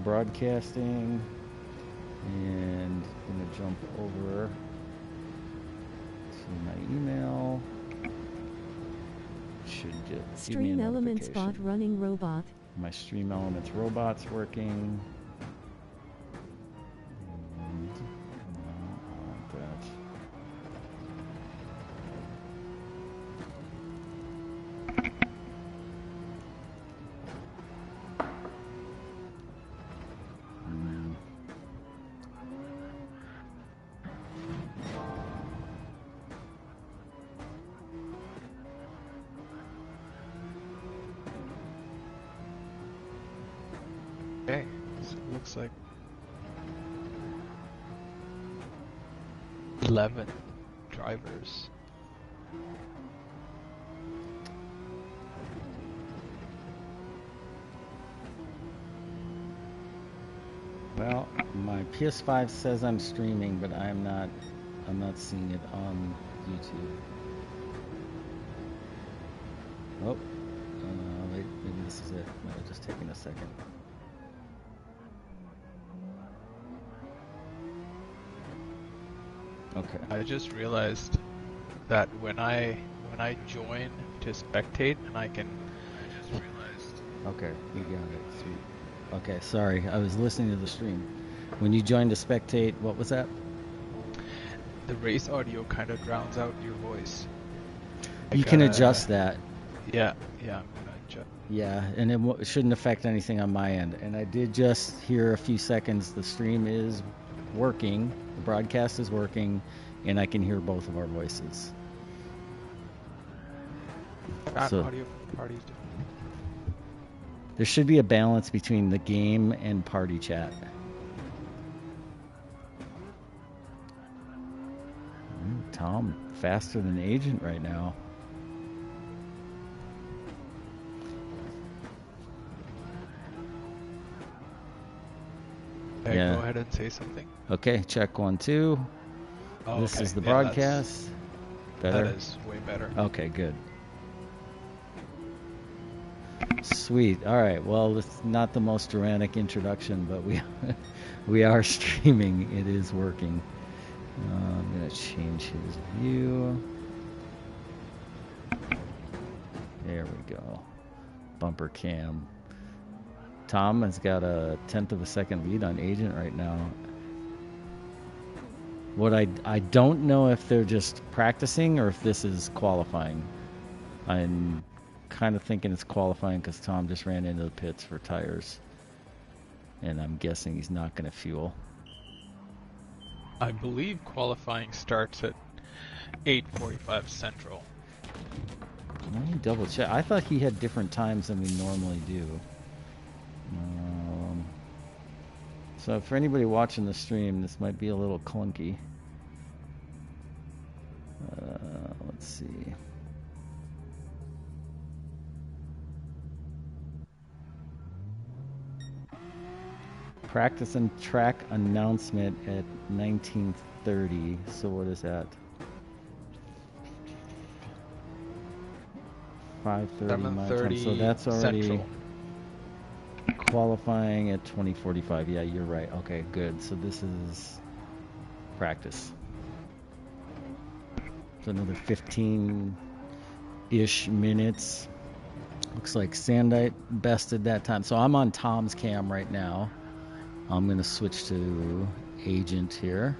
broadcasting, and I'm gonna jump over to my email. Should just give me a Stream Elements bot notification. running robot. My Stream Elements robot's working. And no, I want that. Okay, so it looks like 11 drivers. Well, my PS5 says I'm streaming, but I'm not seeing it on YouTube. Oh, wait, maybe this is it. No, just taking a second. Okay. I just realized that when I join to spectate, and I just realized. Okay, you got it. Sweet. Okay, sorry. I was listening to the stream. When you joined to spectate, what was that? The race audio kind of drowns out your voice. You can adjust that. Yeah, I'm gonna adjust. Yeah, and it shouldn't affect anything on my end. And I did just hear a few seconds. The stream is working, the broadcast is working, and I can hear both of our voices. So, audio from parties. There should be a balance between the game and party chat. Tom, faster than Agent right now. Okay, yeah. Go ahead and say something. Okay, check 1, 2. Oh, this is the broadcast. Better? That is way better. Okay, good. Sweet. All right. Well, it's not the most dramatic introduction, but we are streaming. It is working. I'm going to change his view. There we go. Bumper cam. Tom has got a 1/10 of a second lead on Agent right now. What I don't know if they're just practicing or if this is qualifying. I'm kind of thinking it's qualifying because Tom just ran into the pits for tires. And I'm guessing he's not going to fuel. I believe qualifying starts at 8:45 Central. Let me double check. I thought he had different times than we normally do. So for anybody watching the stream, this might be a little clunky. Let's see. Practice and track announcement at 19:30. So what is that? 5:30 my time. So that's already Central. Qualifying at 20:45. Yeah, you're right. Okay, good. So this is practice. So another 15-ish minutes. Looks like Sandite bested that time. So I'm on Tom's cam right now. I'm going to switch to Agent here.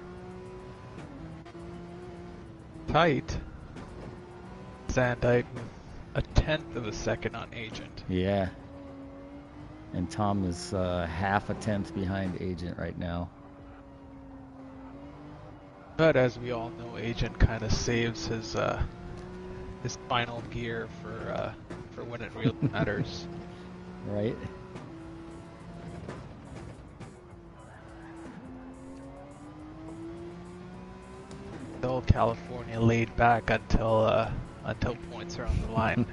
Tight. Sandite with a 1/10 of a second on Agent. Yeah. And Tom is half a 1/10 behind Agent right now. But as we all know, Agent kind of saves his final gear for when it really matters. Right? Old California laid back until points are on the line.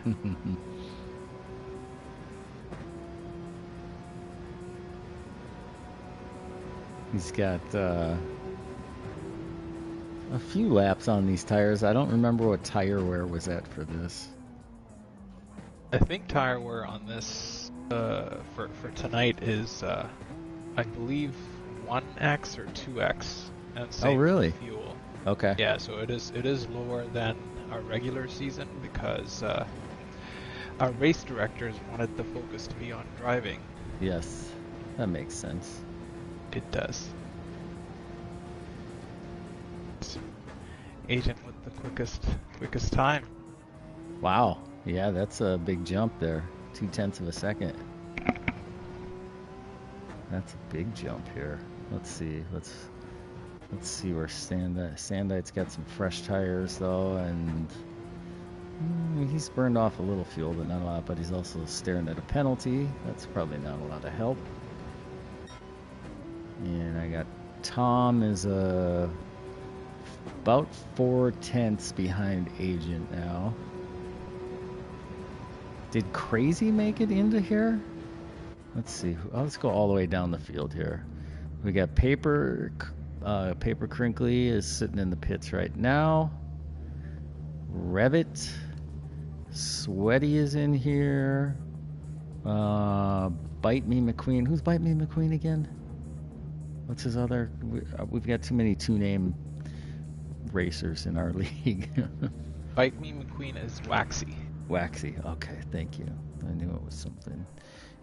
He's got a few laps on these tires. I don't remember what tire wear was at for this. I think tire wear on this for tonight is I believe 1x or 2x, and Oh, same for really? fuel. Okay. Yeah, so it is lower than our regular season because our race directors wanted the focus to be on driving. Yes, that makes sense. It does. Agent with the quickest time. Wow. Yeah, that's a big jump there. 0.2 of a second. That's a big jump here. Let's see. Let's see where Sandite's got some fresh tires though, and he's burned off a little fuel, but not a lot. But he's also staring at a penalty. That's probably not a lot of help. And I got Tom is about 4/10 behind Agent now. Did Crazy make it into here? Let's see. Let's go all the way down the field here. We got Paper Crinkly is sitting in the pits right now. Revit. Sweaty is in here. Bite Me McQueen. Who's Bite Me McQueen again? What's his other? We've got too many two-name racers in our league. Bite Me McQueen is Waxy. Waxy. Okay, thank you. I knew it was something.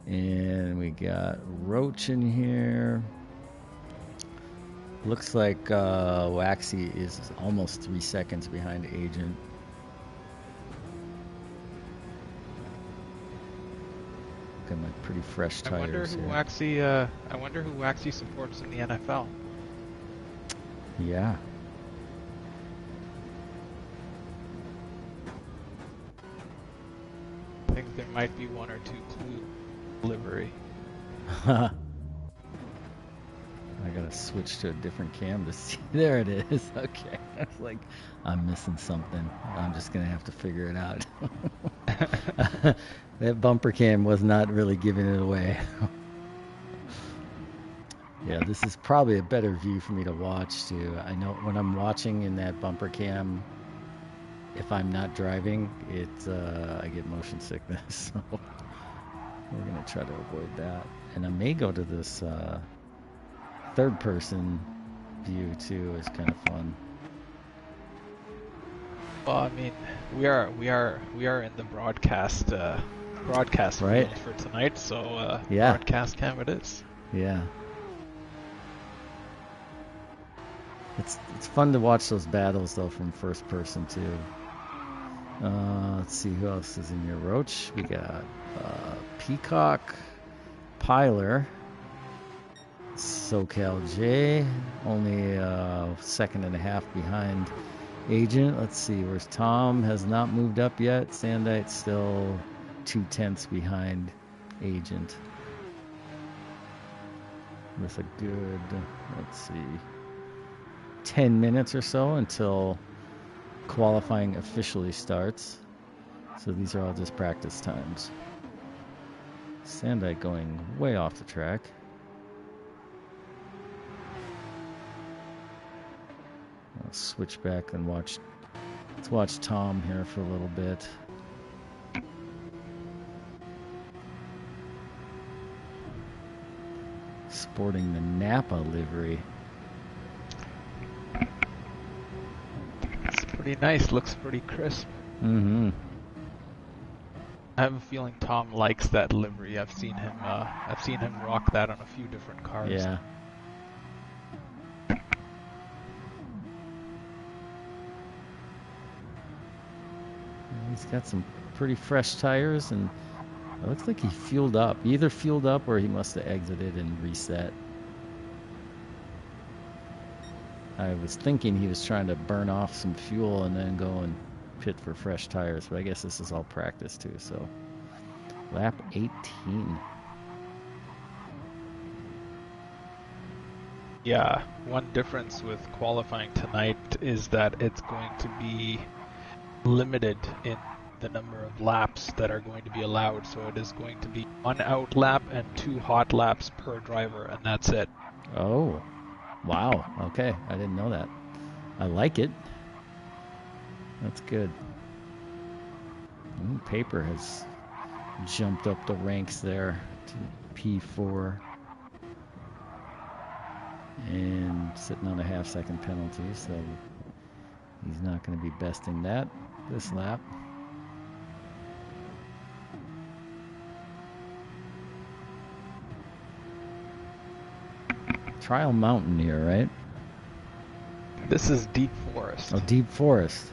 And we got Roach in here. Looks like Waxy is almost 3 seconds behind Agent. Looking like pretty fresh tires. I wonder who Waxy supports in the NFL. Yeah. I think there might be one or two clue livery. I gotta switch to a different cam to see. There it is. Okay. I was like, I'm missing something. I'm just gonna have to figure it out. That bumper cam was not really giving it away. Yeah, this is probably a better view for me to watch too. I know when I'm watching in that bumper cam, if I'm not driving, I get motion sickness. So we're gonna try to avoid that. And I may go to this third person view too. Is kind of fun. Well, I mean, we are in the broadcast Right. field for tonight, so Yeah. broadcast cam it is. Yeah. It's fun to watch those battles though from first person too. Let's see who else is in here. Roach. We got Peacock, Piler, SoCal J, only a second and a half behind Agent. Let's see, where's Tom? Has not moved up yet. Sandite still 0.2 behind Agent. With a good, let's see, 10 minutes or so until qualifying officially starts. So these are all just practice times. Sandite going way off the track. I'll switch back and watch. Let's watch Tom here for a little bit. Sporting the Napa livery. It's pretty nice. Looks pretty crisp. Mm-hmm. I have a feeling Tom likes that livery. I've seen him rock that on a few different cars. Yeah. He's got some pretty fresh tires, and it looks like he fueled up. He either fueled up or he must have exited and reset. I was thinking he was trying to burn off some fuel and then go and pit for fresh tires, but I guess this is all practice too, so. Lap 18. Yeah, one difference with qualifying tonight is that it's going to be limited in the number of laps that are going to be allowed. So it is going to be 1 out lap and 2 hot laps per driver, and that's it. Oh, wow. Okay, I didn't know that. I like it. That's good. Paper has jumped up the ranks there to P4. and sitting on a half-second penalty, so he's not going to be besting that this lap. Trial Mountain here, right? This is Deep Forest. Oh, Deep Forest.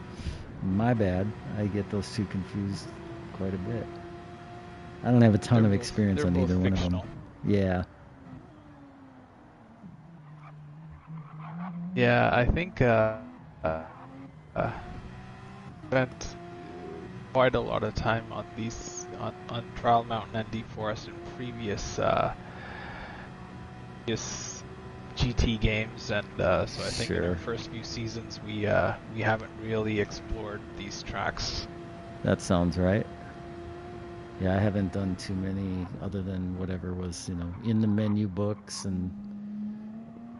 My bad. I get those two confused quite a bit. I don't have a ton of experience on either one of them. Yeah. Yeah, I think spent quite a lot of time on these on Trial Mountain and Deep Forest in previous GT games, and so I think in our first few seasons we haven't really explored these tracks. That sounds right. Yeah, I haven't done too many other than whatever was, in the menu books, and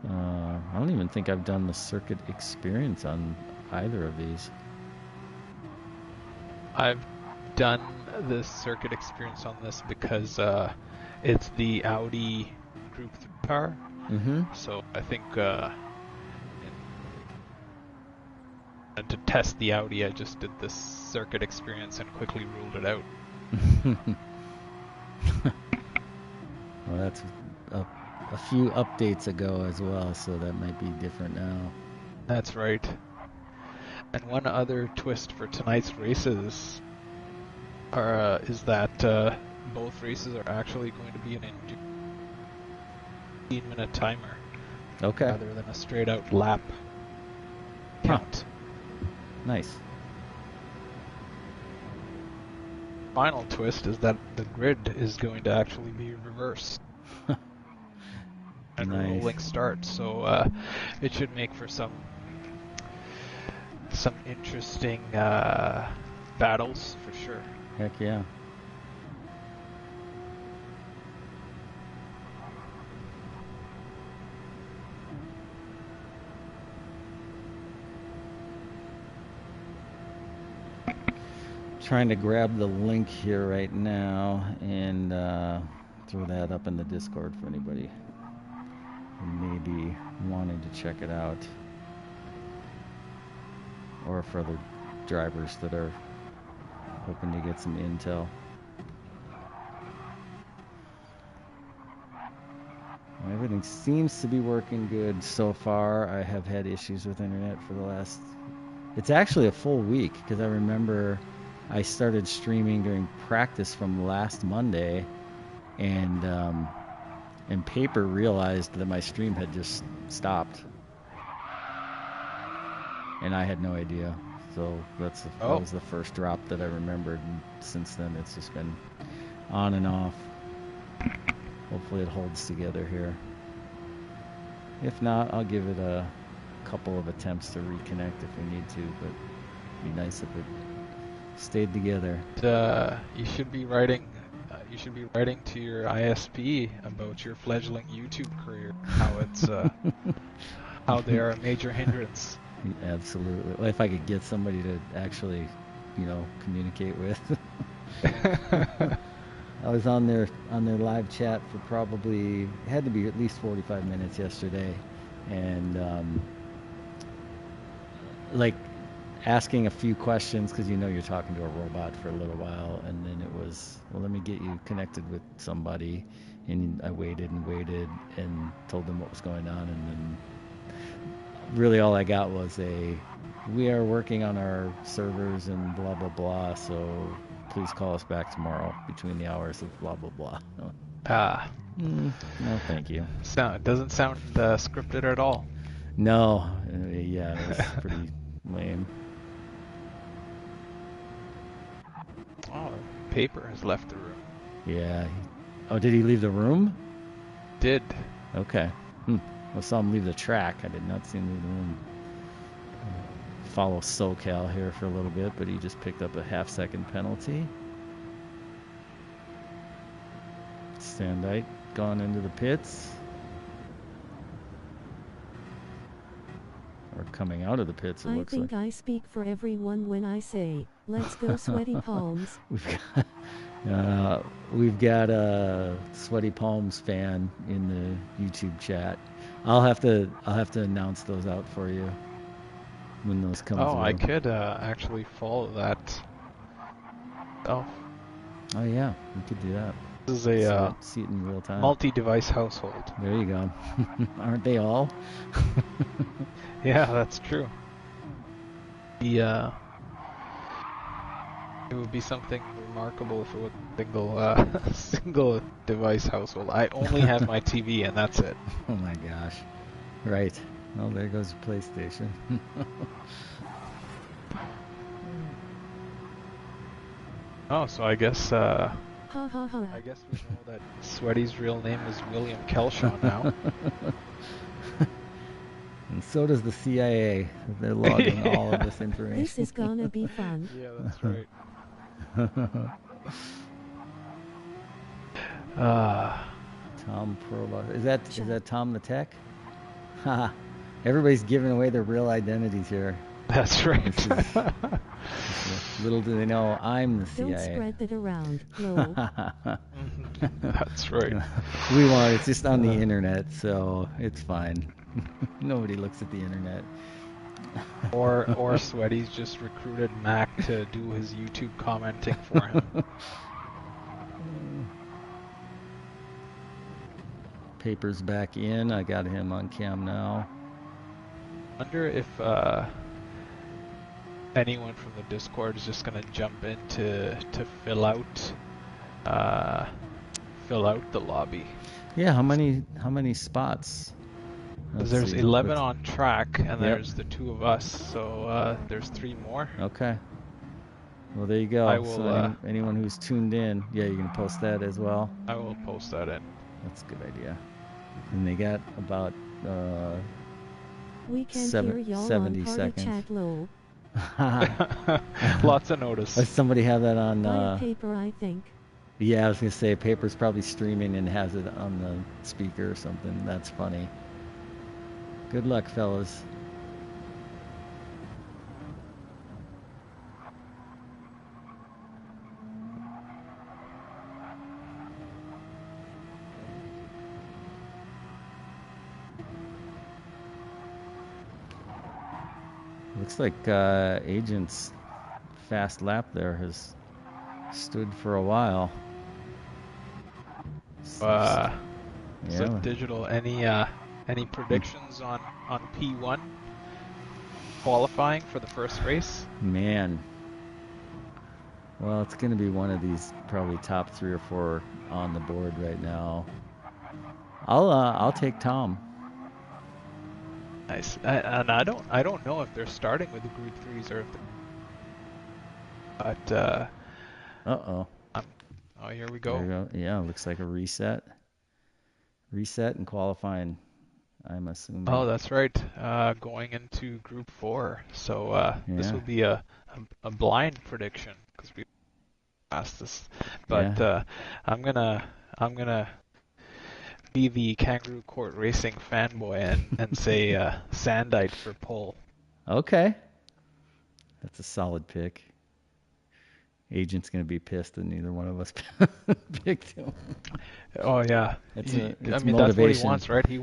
I don't even think I've done the circuit experience on either of these. I've done the circuit experience on this because it's the Audi Group 3 car. Mm-hmm. So I think to test the Audi, I just did this circuit experience and quickly ruled it out. Well, that's a few updates ago as well, so that might be different now. That's right. And one other twist for tonight's races is that both races are actually going to be an 15-minute timer. Okay. Rather than a straight-out lap count. Nice. Final twist is that the grid is going to actually be reversed. And nice. Rolling start, so it should make for some interesting battles for sure. Heck yeah. Trying to grab the link here right now and throw that up in the Discord for anybody who may be wanting to check it out, or for other drivers that are hoping to get some intel. Everything seems to be working good so far. I have had issues with internet for the last... It's actually a full week, because I remember I started streaming during practice from last Monday, and Paper realized that my stream had just stopped, and I had no idea. So that was the first drop that I remembered, and since then it's just been on and off. Hopefully it holds together here. If not, I'll give it a couple of attempts to reconnect if we need to, but it'd be nice if it stayed together. You should be writing to your ISP about your fledgling YouTube career, how it's how they are a major hindrance. Absolutely. Well, if I could get somebody to actually, communicate with. I was on their live chat for probably, it had to be at least 45 minutes yesterday, and asking a few questions, because you're talking to a robot for a little while, and then it was, well, let me get you connected with somebody, and I waited and told them what was going on, and then really all I got was we are working on our servers and blah blah blah, so please call us back tomorrow between the hours of blah blah blah. No, thank you. It doesn't sound scripted at all. No, yeah, it was pretty lame. Oh, Paper has left the room. Yeah. Oh, did he leave the room? Did. Okay. I saw him leave the track. I did not see him leave the room. Follow SoCal here for a little bit, but he just picked up a half-second penalty. Standite gone into the pits. Or coming out of the pits, it looks like. I think I speak for everyone when I say, let's go Sweaty Palms. We've got a Sweaty Palms fan in the YouTube chat. I'll have to announce those out for you when those come Oh, through. I could actually follow that. Oh, Oh yeah, we could do that. this is a See it in real time. multi-device household. There you go. Aren't they all? Yeah, that's true. The it would be something remarkable if it was a single single device household. I only have my TV and that's it. Oh my gosh. Right. Oh, there goes your PlayStation. Oh, so I guess Ha ha ha. I guess we know that Sweaty's real name is William Kelshaw now. And so does the CIA. They're logging all of this information. This is gonna be fun. Yeah, that's right. Tom Proba. Is that Tom the Tech? Haha. Everybody's giving away their real identities here. That's right. Little do they know I'm the CIA. Don't spread that around, Lo. That's right. We won't. It's just on the internet, so it's fine. Nobody looks at the internet. Or Sweaty's just recruited Mac to do his YouTube commenting for him. Paper's back in. I got him on cam now. Wonder if anyone from the Discord is just gonna jump in to fill out the lobby. Yeah, how many spots? Let's There's see. 11 on track, and Yep. there's the two of us, so there's 3 more. Okay. Well, there you go. I will, So anyone who's tuned in, yeah, you can post that as well. I will post that in. That's a good idea. And they got about We can't Seven- hear y'all 70 on party seconds. chat, Lo. Lots of notice. Does somebody have that on? Buy a paper, I think. Yeah, I was gonna say Paper's probably streaming and has it on the speaker or something. That's funny. Good luck, fellas. Looks like Agent's fast lap there has stood for a while. So Yeah. Digital, any predictions on P1 qualifying for the first race? Man. Well, it's going to be one of these probably top 3 or 4 on the board right now. I'll take Tom. Nice. And I don't know if they're starting with the Group 3s or if but Uh-oh. oh, here we There you go. go. Yeah, looks like a reset. Reset and qualifying, I'm assuming. Oh, that's right. Going into Group 4. So this Yeah. will be a blind prediction because we asked this. But I'm gonna be the Kangaroo Court Racing fanboy and say Sandite for pole. Okay. That's a solid pick. Agent's going to be pissed that neither one of us picked him. Oh yeah, It's I mean that's what motivation. he wants, right? He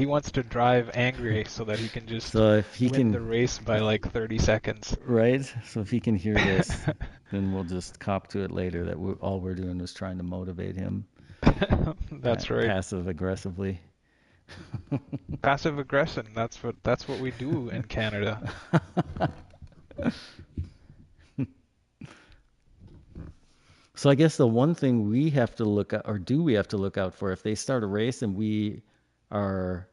wants to drive angry so that he can just So if he win can, the race by like 30 seconds. right? So if he can hear this, then we'll just cop to it later that all we're doing was trying to motivate him. That's right. Passive aggressively. Passive aggression. That's what we do in Canada. So I guess the one thing we have to look at, or do we have to look out for, if they start a race and we are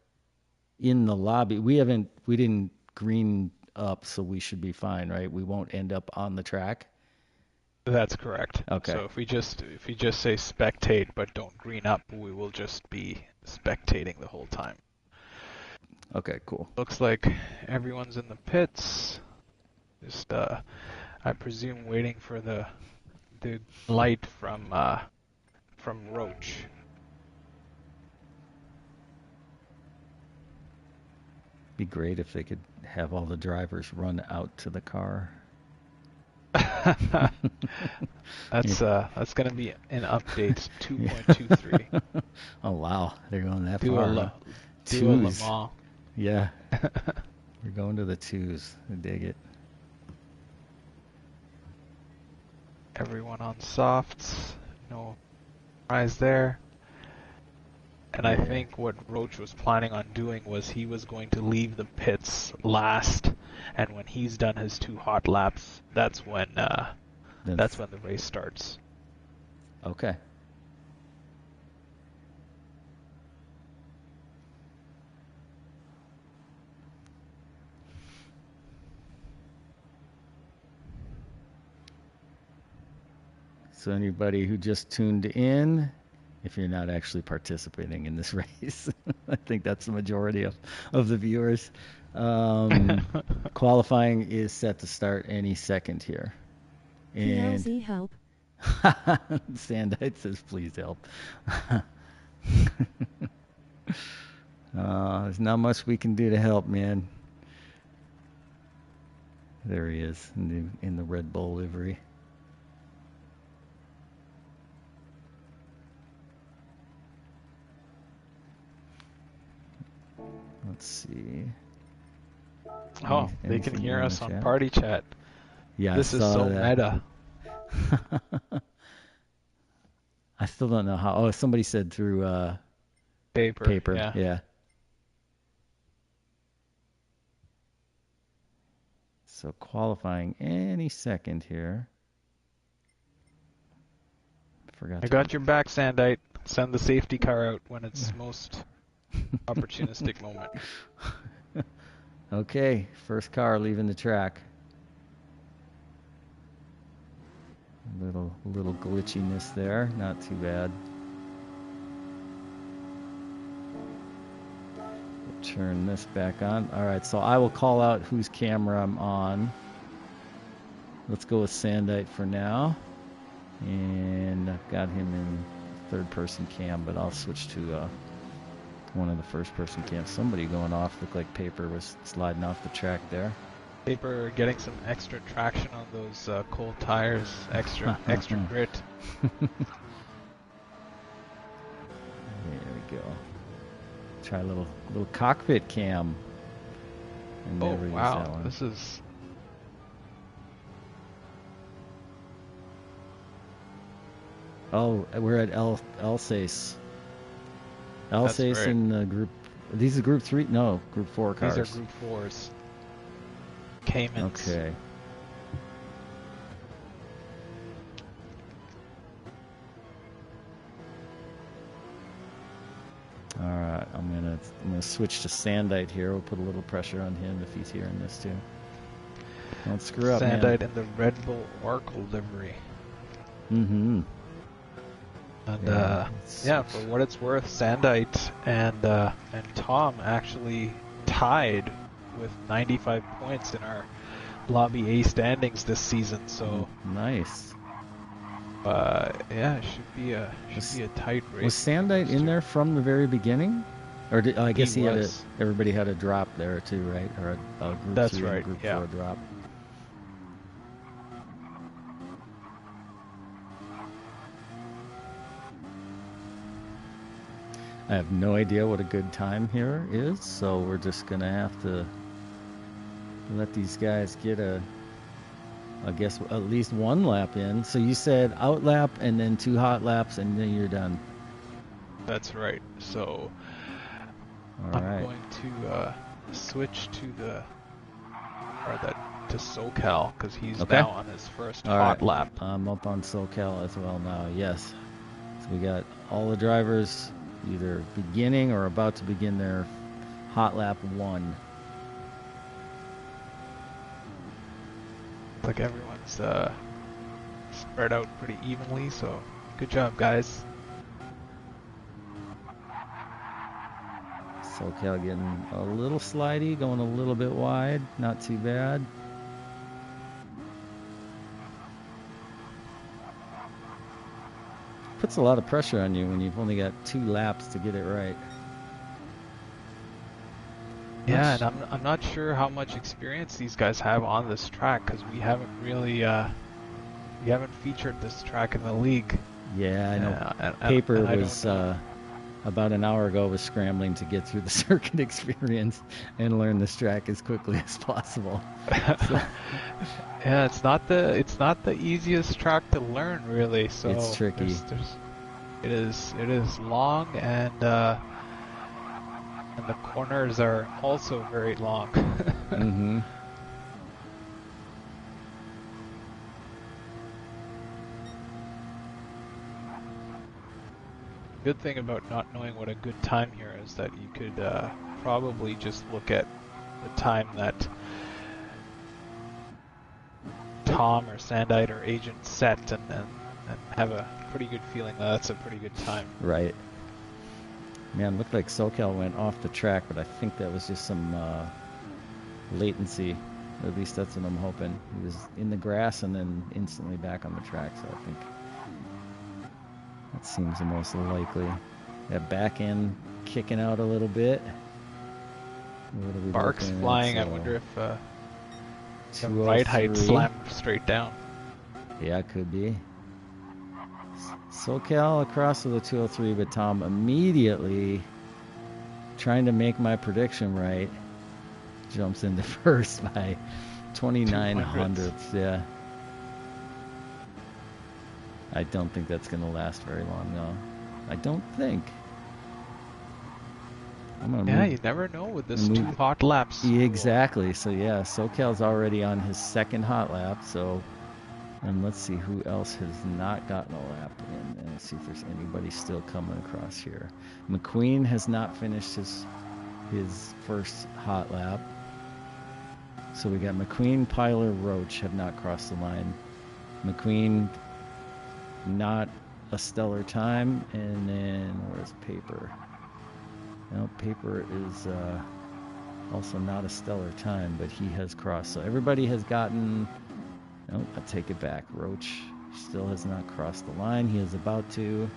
in the lobby, we didn't green up, so we should be fine, right? We won't end up on the track. That's correct. Okay. So if we just say spectate but don't green up, we will just be spectating the whole time. Okay, cool. Looks like everyone's in the pits. Just I presume waiting for the light from Roach. Be great if they could have all the drivers run out to the car. That's going to be an update 2.23. Oh wow, they're going that Do far. a Do a Le Twos. Mans. Yeah. We're going to the twos. I dig it. Everyone on softs. No surprise there. And I Yeah. think what Roach was planning on doing was he was going to leave the pits last, and when he's done his 2 hot laps, that's when the race starts. Okay. So anybody who just tuned in, if you're not actually participating in this race, I think that's the majority of the viewers. Qualifying is set to start any second here. And PLZ help. Sandite says, please help. There's not much we can do to help, man. There he is in the Red Bull livery. Let's see. Oh, they can hear us on Party Chat. Yeah, this is so meta. I still don't know how. Oh, somebody said through Paper. Yeah. So qualifying any second here. I got your back, Sandite. Send the safety car out when it's most opportunistic moment. Okay, first car leaving the track. Little glitchiness there, not too bad. Turn this back on. All right, so I will call out whose camera I'm on. Let's go with Sandite for now. And I've got him in third person cam, but I'll switch to one of the first person cams. Somebody going off, looked like Paper was sliding off the track there. Paper getting some extra traction on those cold tires, extra grit. There we go. Try a little cockpit cam. Oh wow, this is. Oh, we're at Alsace. Alsace right. in group. These are group 3? No, group 4 cars. These are group 4s. Caymans. Okay. All right, I'm gonna switch to Sandite here. We'll put a little pressure on him if he's hearing this too. Don't screw up, man. Sandite in the Red Bull Oracle livery. Mm-hmm. And for what it's worth, Sandite and Tom actually tied with 95 points in our Lobby A standings this season. So nice. it should be a tight race. Was Sandite in there from the very beginning, or I guess he had everybody had a drop there too, right? Or a group That's 3 right. and group Yeah. 4 drop. I have no idea what a good time here is, so we're just gonna have to let these guys get I guess at least one lap in. So you said out lap and then 2 hot laps and then you're done. That's right. So I'm going to switch to to SoCal because he's now on his first hot lap. I'm up on SoCal as well now. Yes. So we got all the drivers either beginning or about to begin their hot lap 1. Like everyone's spread out pretty evenly, so good job, guys. SoCal getting a little slidey, going a little bit wide, not too bad. Puts a lot of pressure on you when you've only got 2 laps to get it right. Yeah, and I'm not sure how much experience these guys have on this track because we haven't really featured this track in the league. Yeah, I know. Paper was about an hour ago was scrambling to get through the circuit experience and learn this track as quickly as possible. So, Yeah, it's not the easiest track to learn, really. So it's tricky. It is long, and the corners are also very long. Mm-hmm. Good thing about not knowing what a good time here is that you could probably just look at the time that Tom or Sandite or Agent set and have a pretty good feeling that that's a pretty good time. Right. Man, looked like SoCal went off the track, but I think that was just some latency. At least that's what I'm hoping. He was in the grass and then instantly back on the track, so I think that seems the most likely. That back end kicking out a little bit. What are we Sparks looking at? flying. I So, wonder if the 203. right height slammed straight down. Yeah, it could be. SoCal across to the 203, but Tom immediately, trying to make my prediction right, jumps into first by 29 hundredths. Yeah. I don't think that's going to last very long, though. I don't think. Yeah, you never know with this 2 hot laps. Exactly. So, yeah, SoCal's already on his second hot lap, so... And let's see who else has not gotten a lap in. And let's see if there's anybody still coming across here. McQueen has not finished his first hot lap. So we got McQueen, Pyler, Roach have not crossed the line. McQueen, not a stellar time. And then where's Paper? No, Paper is also not a stellar time, but he has crossed. So everybody has gotten... Nope, I take it back. Roach still has not crossed the line. He is about to.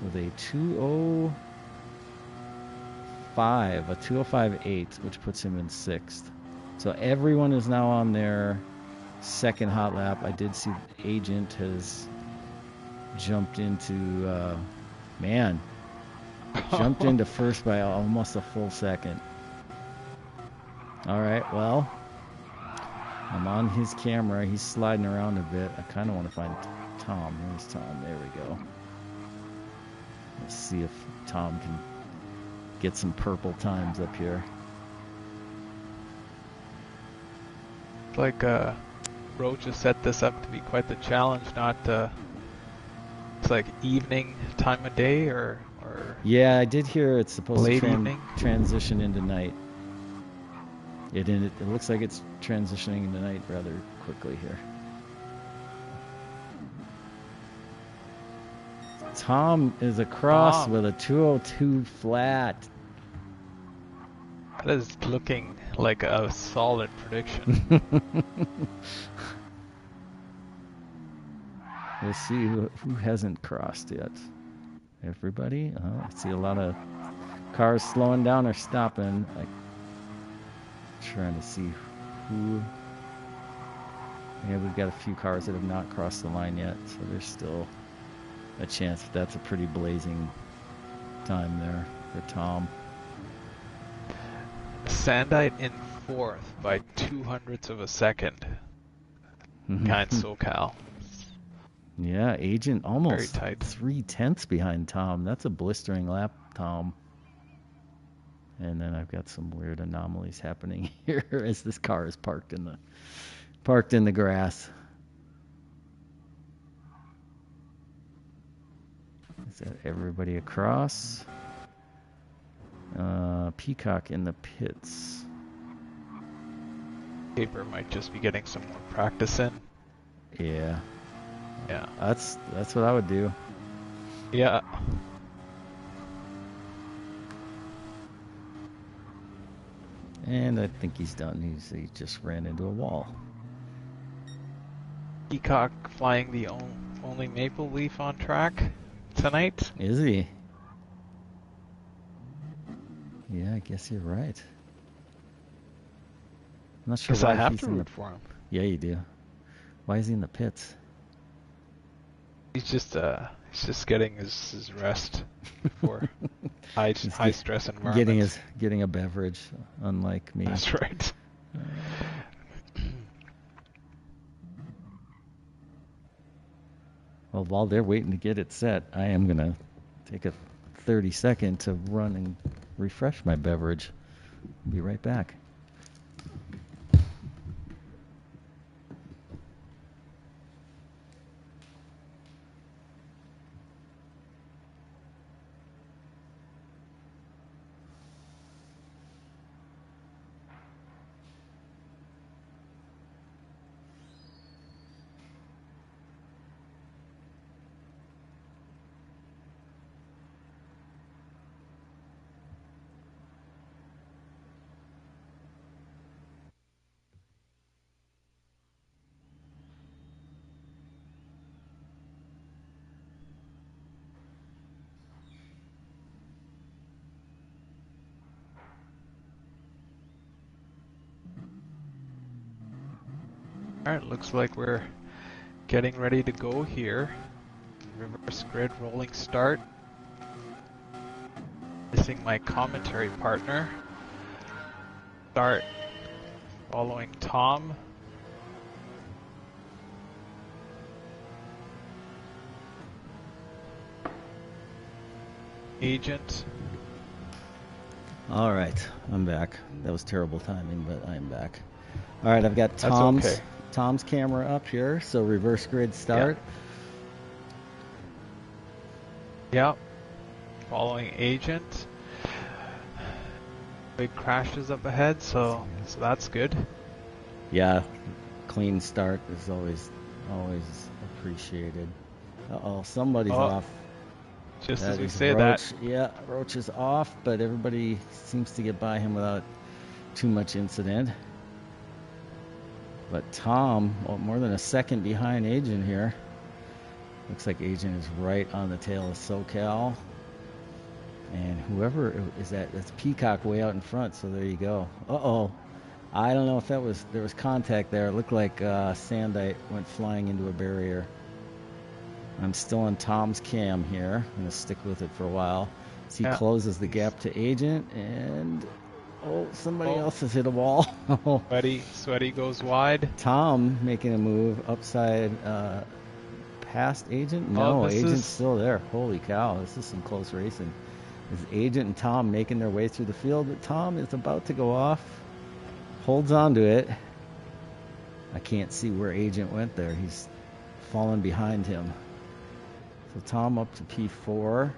With a 2:05, a 2:05.8, which puts him in 6th. So everyone is now on their second hot lap. I did see Agent has jumped into, jumped into first by almost a full second. All right, well. I'm on his camera. He's sliding around a bit. I kind of want to find Tom. Where's Tom? There we go. Let's see if Tom can get some purple times up here. Like Roach has set this up to be quite the challenge. Not it's like evening time of day or yeah, I did hear it's supposed to transition into night. It looks like it's transitioning into night rather quickly here. Tom is across with a 2:02 flat. That is looking like a solid prediction. Let's see who hasn't crossed yet. Everybody? I see a lot of cars slowing down or stopping. Trying to see who. Yeah, we've got a few cars that have not crossed the line yet, so there's still a chance. But that's a pretty blazing time there for Tom. Sandite in 4th by 200ths of a second. Kind SoCal. Yeah, Agent almost very tight. 3/10 behind Tom. That's a blistering lap, Tom. And then I've got some weird anomalies happening here as this car is parked in the grass. Is that everybody across? Peacock in the pits. Paper might just be getting some more practice in. Yeah. Yeah. That's what I would do. Yeah. And I think he's done. He just ran into a wall. Peacock flying the only Maple Leaf on track tonight. Is he? Yeah, I guess you're right. I'm not sure why I have he's to in root the... for him. Yeah, you do. Why is he in the pits? He's just He's just getting his rest before high stress environment. Getting a beverage, unlike me. That's right. Well, while they're waiting to get it set, I am gonna take a 30-second to run and refresh my beverage. Be right back. Alright, looks like we're getting ready to go here. Reverse grid rolling start. Missing my commentary partner. Start following Tom. Agent. All right, I'm back. That was terrible timing, but I'm back. All right, I've got That's Tom's camera up here, so reverse grid start. Yep. Following Agent. Big crashes up ahead, so that's good. Yeah, clean start is always appreciated. Uh-oh, somebody's off. Just That as we is say Roach. that. Yeah, Roach is off, but everybody seems to get by him without too much incident. But Tom, more than a second behind Agent here. Looks like Agent is right on the tail of SoCal. And whoever is that's Peacock way out in front, so there you go. Uh-oh. I don't know if there was contact there. It looked like Sandite went flying into a barrier. I'm still on Tom's cam here. I'm going to stick with it for a while. As he closes the gap to Agent, and somebody else has hit a wall. Sweaty goes wide. Tom making a move upside past Agent. No, Agent's still there. Holy cow, this is some close racing. Is Agent and Tom making their way through the field, but Tom is about to go off. Holds on to it. I can't see where Agent went there. He's fallen behind him. So Tom up to P4.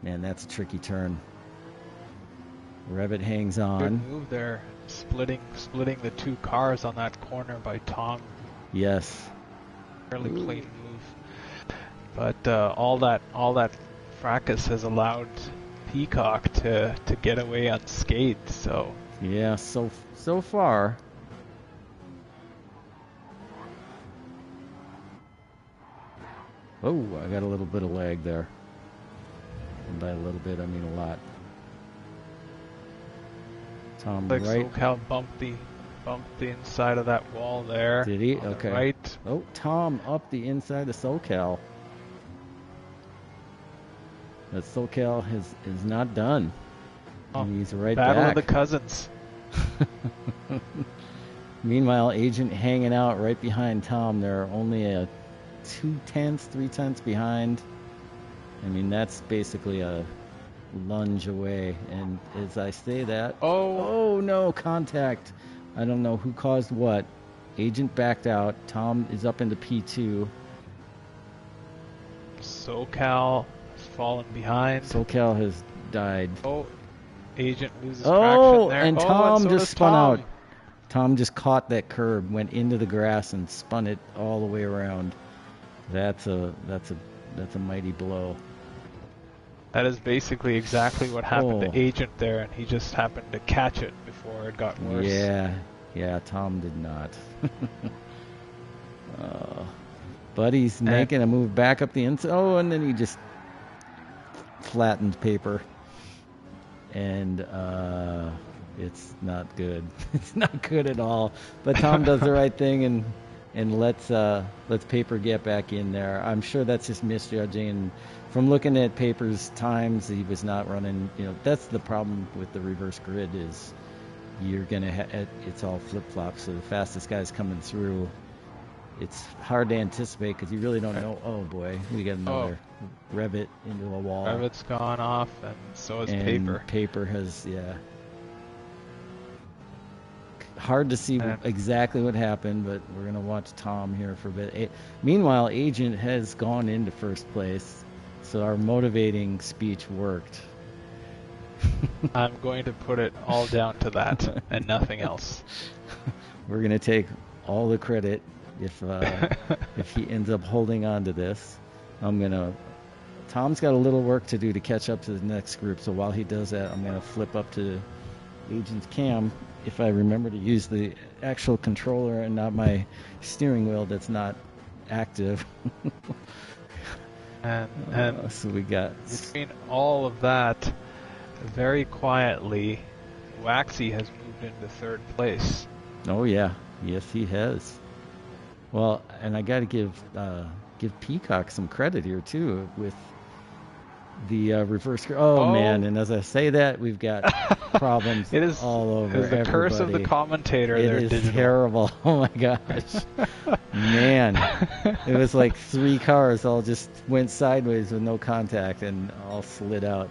Man, that's a tricky turn. Revit hangs on. Good move there, splitting the two cars on that corner by Tom. Yes. Fairly clean move. But all that fracas has allowed Peacock to get away unscathed. So yeah, so far. Oh, I got a little bit of lag there. And by a little bit, I mean a lot. Tom like right. SoCal bumped the inside of that wall there. Did he? On Okay. the right. Oh, Tom up the inside of SoCal. But SoCal is not done. Oh, he's right Battle back. of the Cousins. Meanwhile, Agent hanging out right behind Tom. They're only a 3/10 behind. I mean, that's basically a lunge away. And as I say that, oh no, contact. I don't know who caused what. Agent backed out. Tom is up into P2. SoCal has fallen behind. SoCal has died. Oh, Agent loses traction there. And Tom and so just does spun Tom. out. Tom just caught that curb, went into the grass, and spun it all the way around. That's a mighty blow. That is basically exactly what happened to Agent there, and he just happened to catch it before it got worse. Yeah, Tom did not. But he's making a move back up the inside. Oh, and then he just flattened paper. And it's not good. It's not good at all. But Tom does the right thing and and let's Paper get back in there. I'm sure that's just misjudging. From looking at Paper's times, he was not running. You know, that's the problem with the reverse grid is you're gonna it's all flip flops. So the fastest guy's coming through. It's hard to anticipate because you really don't know. Oh boy, we got another Revit into a wall. Revit's gone off, and so is and Paper. Paper has, yeah. Hard to see exactly what happened, but we're going to watch Tom here for a bit. Meanwhile, Agent has gone into first place, so our motivating speech worked. I'm going to put it all down to that and nothing else. We're going to take all the credit if he ends up holding on to this. Tom's got a little work to do to catch up to the next group, so while he does that, I'm going to flip up to Agent's cam if I remember to use the actual controller and not my steering wheel that's not active. and so we got between all of that, very quietly, Waxy has moved into third place. Oh yeah, yes he has. Well, and I got to give Peacock some credit here too with the reverse. Oh man! And as I say that, we've got problems all over. It is the everybody. curse of the commentator. It is digital. Terrible. Oh my gosh, man! It was like 3 cars all just went sideways with no contact and all slid out.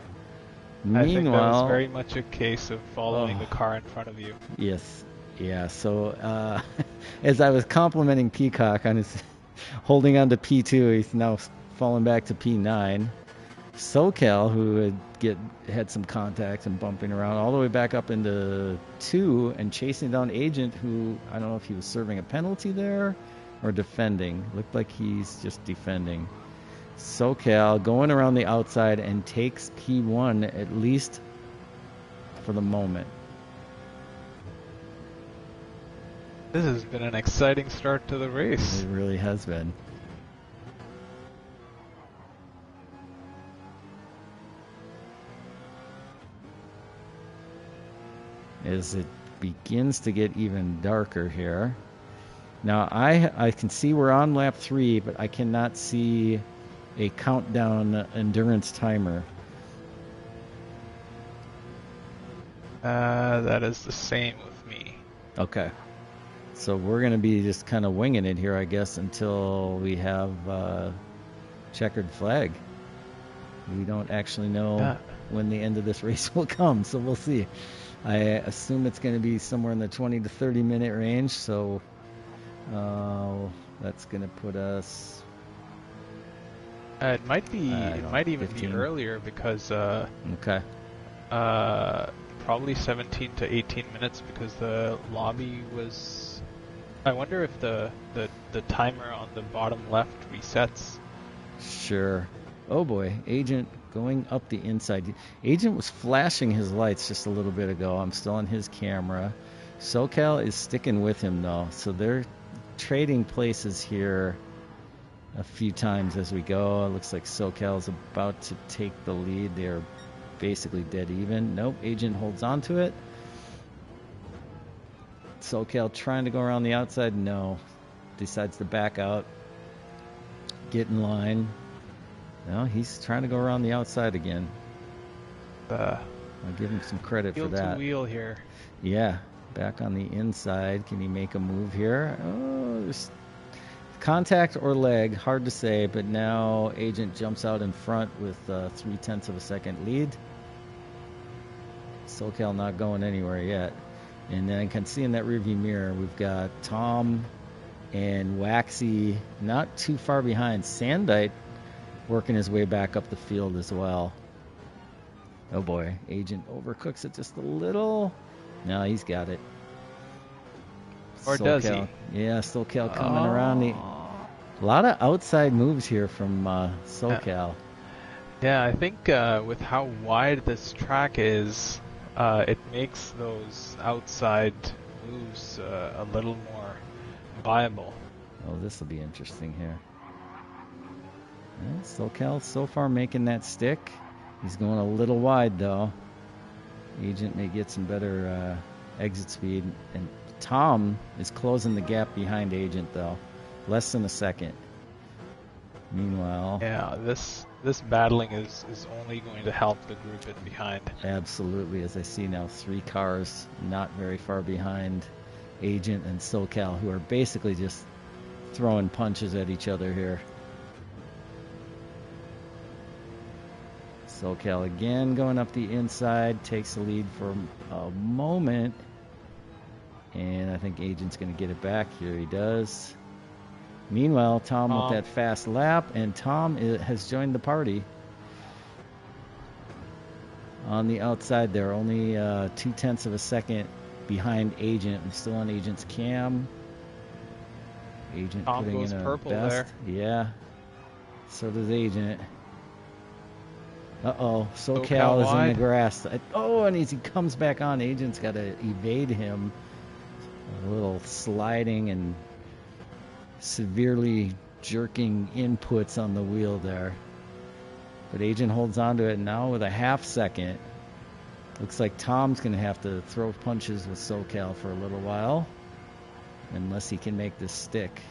I think that was very much a case of following the car in front of you. Yes. Yeah. So as I was complimenting Peacock on his holding on to P2, he's now falling back to P9. SoCal, who had some contact and bumping around all the way back up into 2 and chasing down Agent, who I don't know if he was serving a penalty there or defending. Looked like he's just defending. SoCal going around the outside and takes P1 at least for the moment. This has been an exciting start to the race. It really has been. As it begins to get even darker here. Now I can see we're on lap 3, but I cannot see a countdown endurance timer. That is the same with me. Okay. So we're going to be just kind of winging it here, I guess, until we have checkered flag. We don't actually know when the end of this race will come, so we'll see. I assume it's going to be somewhere in the 20 to 30 minute range, so that's going to put us... it might be. It might even 15. be earlier because probably 17 to 18 minutes because the lobby was. I wonder if the timer on the bottom left resets. Sure. Oh boy, Agent going up the inside. Agent was flashing his lights just a little bit ago. I'm still on his camera. SoCal is sticking with him though, so they're trading places here a few times as we go. It looks like SoCal is about to take the lead. They're basically dead even. Nope, Agent holds on to it. SoCal trying to go around the outside. No, decides to back out. Get in line. No, he's trying to go around the outside again. I'll give him some credit for that. Wheel to wheel here. Yeah, back on the inside. Can he make a move here? Oh, there's contact or leg, hard to say, but now Agent jumps out in front with 0.3 of a second lead. SoCal not going anywhere yet. And then I can see in that rearview mirror, we've got Tom and Waxy not too far behind. Sandite working his way back up the field as well. Oh boy, Agent overcooks it just a little. No, he's got it. Or SoCal, does he? Yeah, SoCal coming around. A lot of outside moves here from SoCal. Yeah, I think with how wide this track is, it makes those outside moves a little more viable. Oh, this will be interesting here. Yeah, SoCal so far making that stick. He's going a little wide though. Agent may get some better exit speed, and Tom is closing the gap behind Agent though. Less than a second. Meanwhile, Yeah, this battling is only going to help the group in behind. absolutely, as I see now, 3 cars not very far behind Agent and SoCal, who are basically just throwing punches at each other here. SoCal again going up the inside, takes the lead for a moment, and I think Agent's going to get it back. Here he does. Meanwhile, Tom with that fast lap, and Tom has joined the party. On the outside there, only 0.2 of a second behind Agent. I'm still on Agent's cam. Agent Tom putting goes in a purple best. there. Yeah. So does Agent. Uh-oh. SoCal is in the grass. Oh, and as he comes back on, Agent's got to evade him. A little sliding and severely jerking inputs on the wheel there. But Agent holds on to it now with a half second. Looks like Tom's going to have to throw punches with SoCal for a little while, unless he can make this stick.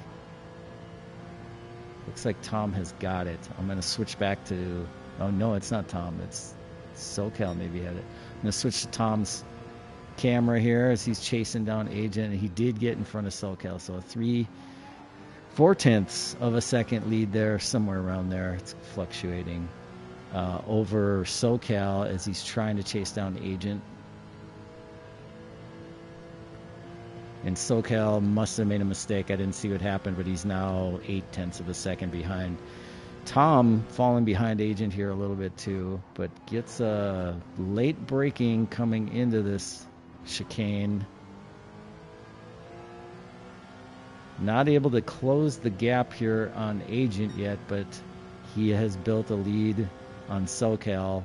Looks like Tom has got it. I'm going to switch back to... Oh, no, it's not Tom. It's SoCal maybe had it. I'm going to switch to Tom's camera here as he's chasing down Agent. He did get in front of SoCal, so a 3/4 of a second lead there, somewhere around there. It's fluctuating over SoCal as he's trying to chase down Agent. And SoCal must have made a mistake. I didn't see what happened, but he's now 0.8 of a second behind. Tom falling behind Agent here a little bit too, but gets a late braking coming into this chicane. Not able to close the gap here on Agent yet, but he has built a lead on SoCal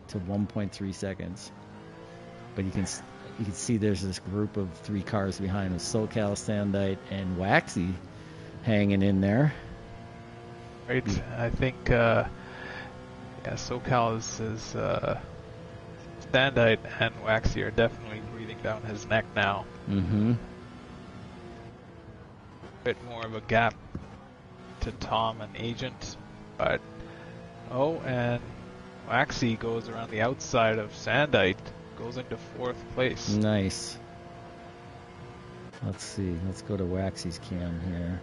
to 1.3 seconds. But you can see there's this group of 3 cars behind with SoCal, Sandite, and Waxy hanging in there. Right, I think SoCal is Sandite and Waxy are definitely breathing down his neck now. Mm-hmm. Bit more of a gap to Tom and Agent, but and Waxy goes around the outside of Sandite, goes into 4th place. Nice. Let's see. Let's go to Waxy's cam here.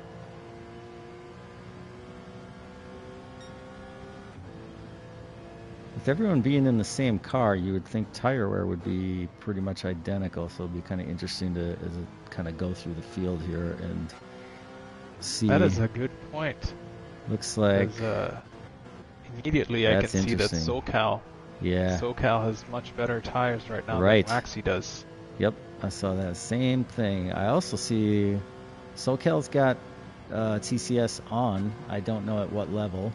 With everyone being in the same car, you would think tire wear would be pretty much identical, so it'll be kind of interesting to kind of go through the field here and see. That is a good point. Looks like immediately I can see that SoCal has much better tires right now than Waxy does. Yep, I saw that same thing. I also see SoCal's got TCS on. I don't know at what level.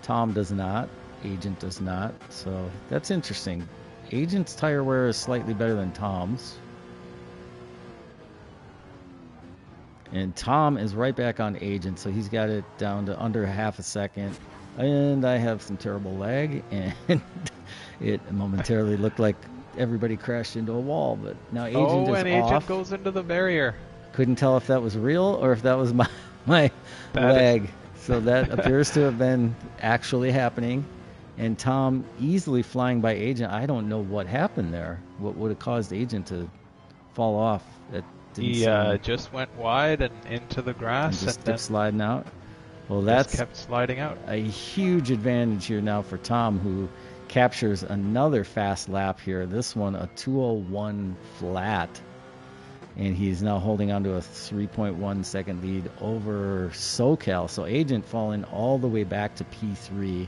Tom does not. Agent does not. So that's interesting. Agent's tire wear is slightly better than Tom's. And Tom is right back on Agent, so he's got it down to under half a second. And I have some terrible lag, and it momentarily looked like everybody crashed into a wall, but now Agent is Agent off. Goes into the barrier. Couldn't tell if that was real or if that was my lag. So that appears to have been actually happening. And Tom easily flying by Agent. I don't know what happened there. What would have caused Agent to fall off? He just went wide and into the grass and just then kept sliding out. Well, that's kept sliding out. A huge advantage here now for Tom, who captures another fast lap here. This one, a 2:01 flat. And he's now holding on to a 3.1 second lead over SoCal. So Agent falling all the way back to P3.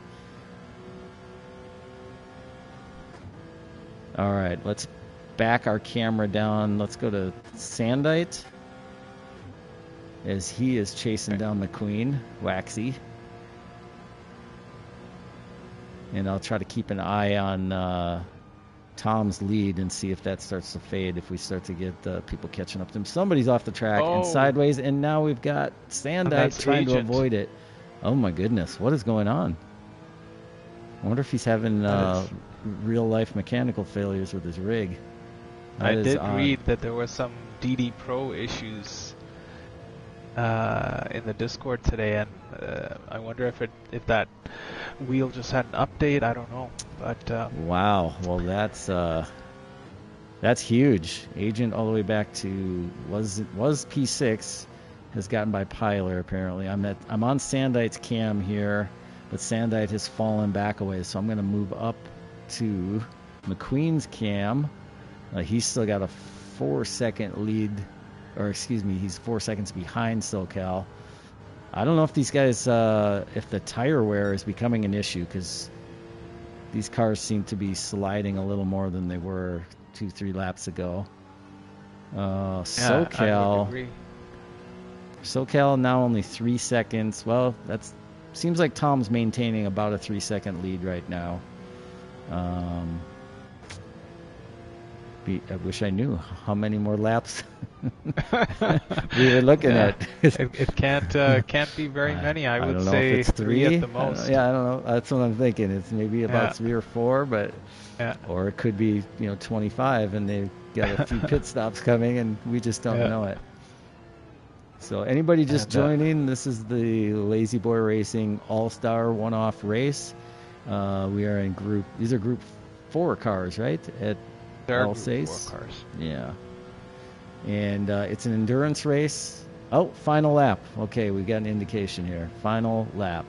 All right, let's back our camera down. Let's go to Sandite as he is chasing down the Queen, Waxy. And I'll try to keep an eye on Tom's lead and see if that starts to fade, if we start to get people catching up to him. Somebody's off the track and sideways, and now we've got Sandite trying to avoid it. Oh my goodness, what is going on? I wonder if he's having real-life mechanical failures with his rig. I did read that there were some DD Pro issues in the Discord today, and I wonder if that wheel just had an update. I don't know, but Wow. Well, that's huge. Agent all the way back to was P6 has gotten by Pilar apparently. I'm on Sandite's cam here, but Sandite has fallen back away, so I'm going to move up to McQueen's cam. He's still got a 4-second lead, or excuse me, he's 4 seconds behind SoCal. I don't know if these guys, if the tire wear is becoming an issue, because these cars seem to be sliding a little more than they were 2-3 laps ago. SoCal now only 3 seconds. Well, that's seems like Tom's maintaining about a 3-second lead right now. I wish I knew how many more laps we were looking at. It can't be very many. I would don't know say if it's three at the most. I don't know. That's what I'm thinking. It's maybe about 3 or 4, but or it could be 25, and they've got a few pit stops coming, and we just don't know it. So anybody just joining, this is the Lazy Boy Racing All-Star one-off race. We are in group. These are group 4 cars, right? At Alsace. 4 cars. Yeah. And it's an endurance race. Oh, final lap. Okay, we got an indication here. Final lap.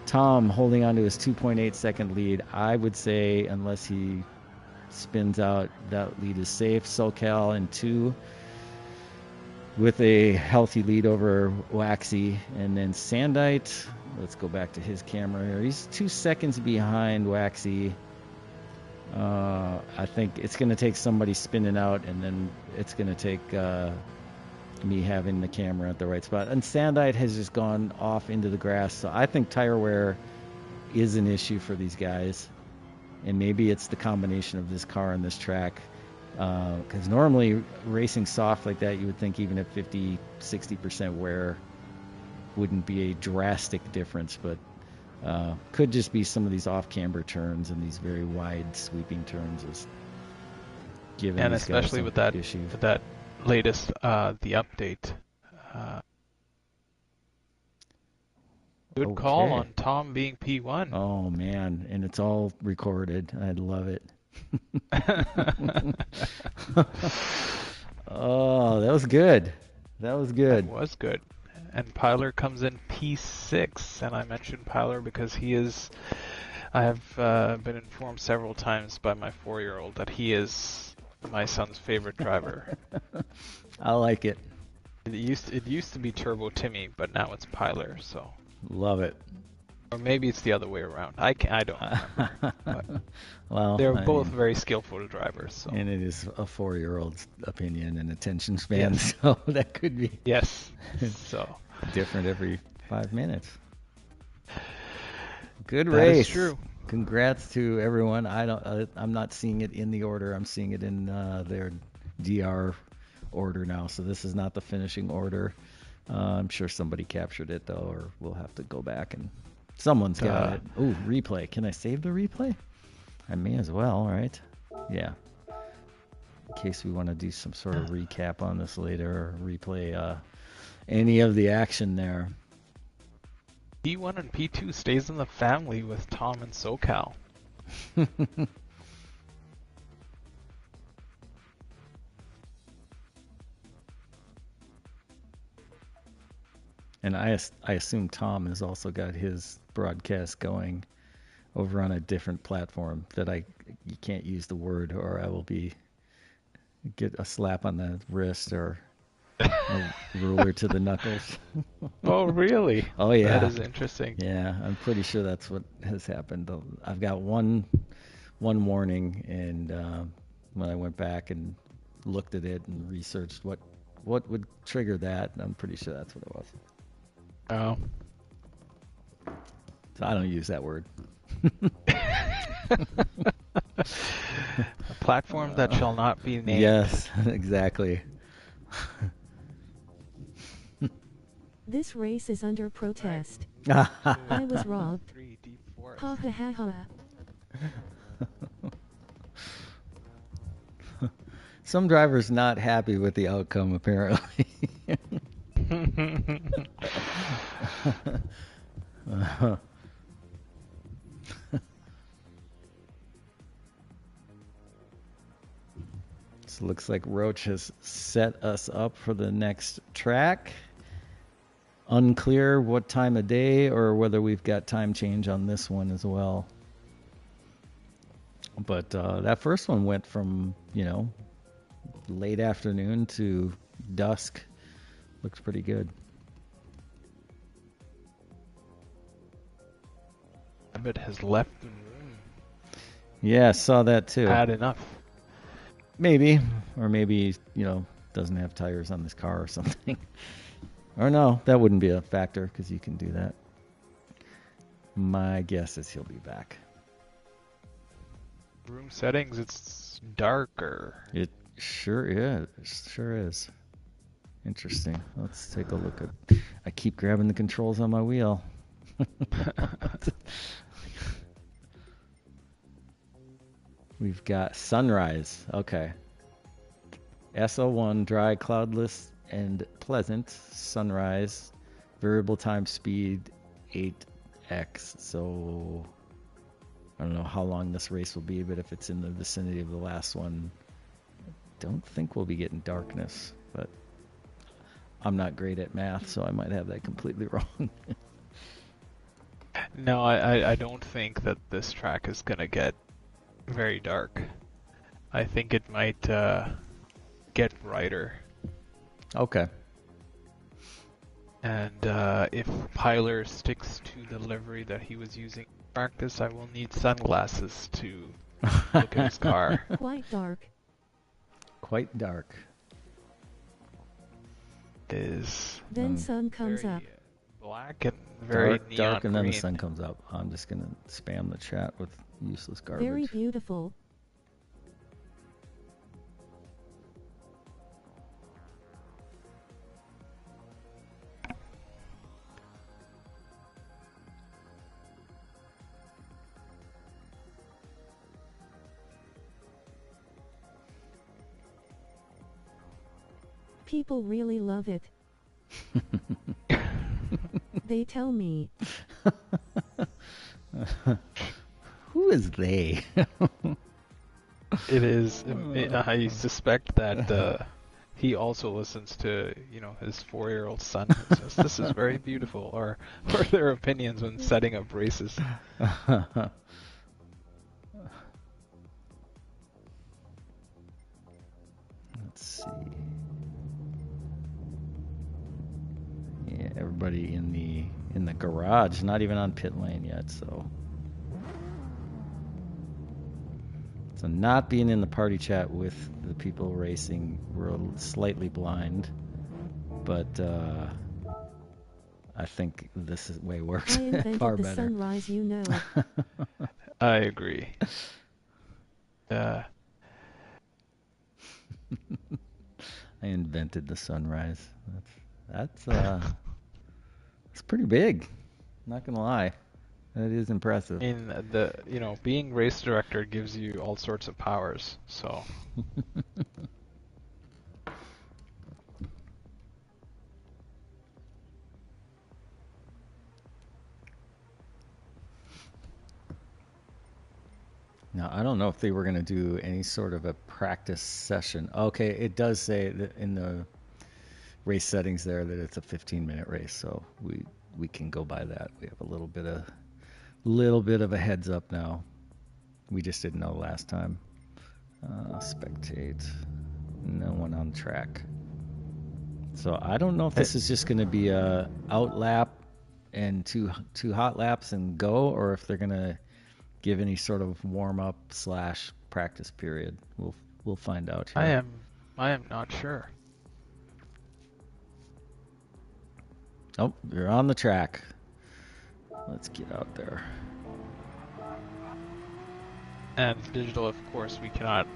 Tom holding on to his 2.8 second lead. I would say, unless he spins out, that lead is safe. SoCal in 2 with a healthy lead over Waxy. And then Sandite, let's go back to his camera here. He's 2 seconds behind Waxy. I think it's going to take somebody spinning out, and then it's going to take me having the camera at the right spot. And Sandite has just gone off into the grass, so I think tire wear is an issue for these guys. And maybe it's the combination of this car and this track. Because normally racing soft like that, you would think even at 50, 60% wear wouldn't be a drastic difference, but could just be some of these off-camber turns and these very wide sweeping turns is giving and these especially guys with that issue. With that latest the update. Good call on Tom being P1. Oh man, and it's all recorded. I'd love it. Oh, that was good. That was good. That was good. And Pilar comes in P6, and I mentioned Pilar because I have been informed several times by my 4-year-old that he is my son's favorite driver. I like it. It used to be Turbo Timmy, but now it's Pilar, so. Love it. Or maybe it's the other way around. I don't remember. But well, they're both very skillful drivers. So. And it is a 4-year-old's opinion and attention span, so that could be so different every 5 minutes. Good that race. Is true. Congrats to everyone. I'm not seeing it in the order. I'm seeing it in their DR order now. So this is not the finishing order. I'm sure somebody captured it though, or we'll have to go back and someone's got it. Oh, replay. Can I save the replay? I may as well, right? Yeah. In case we want to do some sort of recap on this later or replay any of the action there. P1 and P2 stays in the family with Tom and SoCal. And I assume Tom has also got his broadcast going over on a different platform that you can't use the word or I will get a slap on the wrist or a ruler to the knuckles. Oh, really? Oh, yeah. That is interesting. Yeah, I'm pretty sure that's what has happened. I've got one warning, and when I went back and looked at it and researched what would trigger that, I'm pretty sure that's what it was. Oh. So I don't use that word. A platform that shall not be named. Yes, exactly. This race is under protest. I was robbed. Ha ha ha ha. Some drivers not happy with the outcome, apparently. So looks like Roach has set us up for the next track. Unclear what time of day or whether we've got time change on this one as well. But that first one went from, late afternoon to dusk. Looks pretty good. Abbott has left the room. Yeah, I saw that too. Had enough. Maybe. Or maybe, doesn't have tires on this car or something. Or no, that wouldn't be a factor because you can do that. My guess is he'll be back. Room settings, it's darker. It sure is. Sure is. Interesting. Let's take a look at... I keep grabbing the controls on my wheel. We've got sunrise. Okay. SO1, dry, cloudless, and pleasant. Sunrise. Variable time speed, 8x. So... I don't know how long this race will be, but if it's in the vicinity of the last one, I don't think we'll be getting darkness. But I'm not great at math, so I might have that completely wrong. No, I don't think that this track is going to get very dark. I think it might get brighter. Okay. And if Pyler sticks to the livery that he was using in practice, I will need sunglasses to look at his car. Quite dark. Quite dark. Then sun comes up. Black and very neon dark, and then the green. sun comes up. I'm just gonna spam the chat with useless garbage. Very beautiful. People really love it. They tell me. Who is they? It is. I suspect that he also listens to, his 4-year-old son who says, "This is very beautiful," or their opinions when setting up races. Let's see. Yeah, everybody in the garage, not even on pit lane yet, so not being in the party chat with the people racing, we're slightly blind, but I think this way works I invented far the better. sunrise, I agree. I invented the sunrise. That's pretty big. Not gonna lie, that is impressive. I mean, being race director gives you all sorts of powers. So. Now, I don't know if they were going to do any sort of a practice session. Okay, it does say that in the race settings there that it's a 15-minute race, so we can go by that. We have a little bit of a heads up now. We just didn't know last time. Spectate. No one on track. So I don't know if this is just going to be a out lap and two hot laps and go, or if they're going to give any sort of warm-up / practice period. We'll find out here. I am not sure. Oh, you're on the track. Let's get out there. And digital, of course, we cannot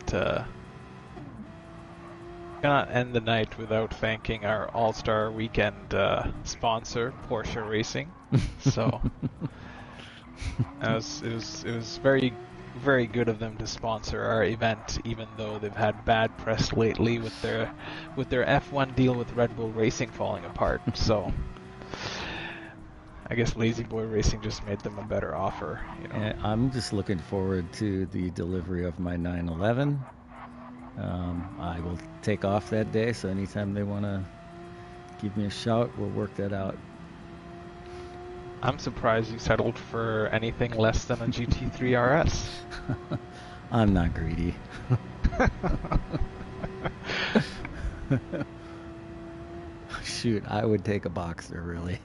end the night without thanking our All-Star Weekend sponsor, Porsche Racing. So it was very, very good of them to sponsor our event, even though they've had bad press lately with their F1 deal with Red Bull Racing falling apart. So I guess Lazy Boy Racing just made them a better offer. And I'm just looking forward to the delivery of my 911 I will take off that day, so anytime they want to give me a shout, we'll work that out. I'm surprised you settled for anything less than a GT3 RS. I'm not greedy. Shoot, I would take a Boxster, really.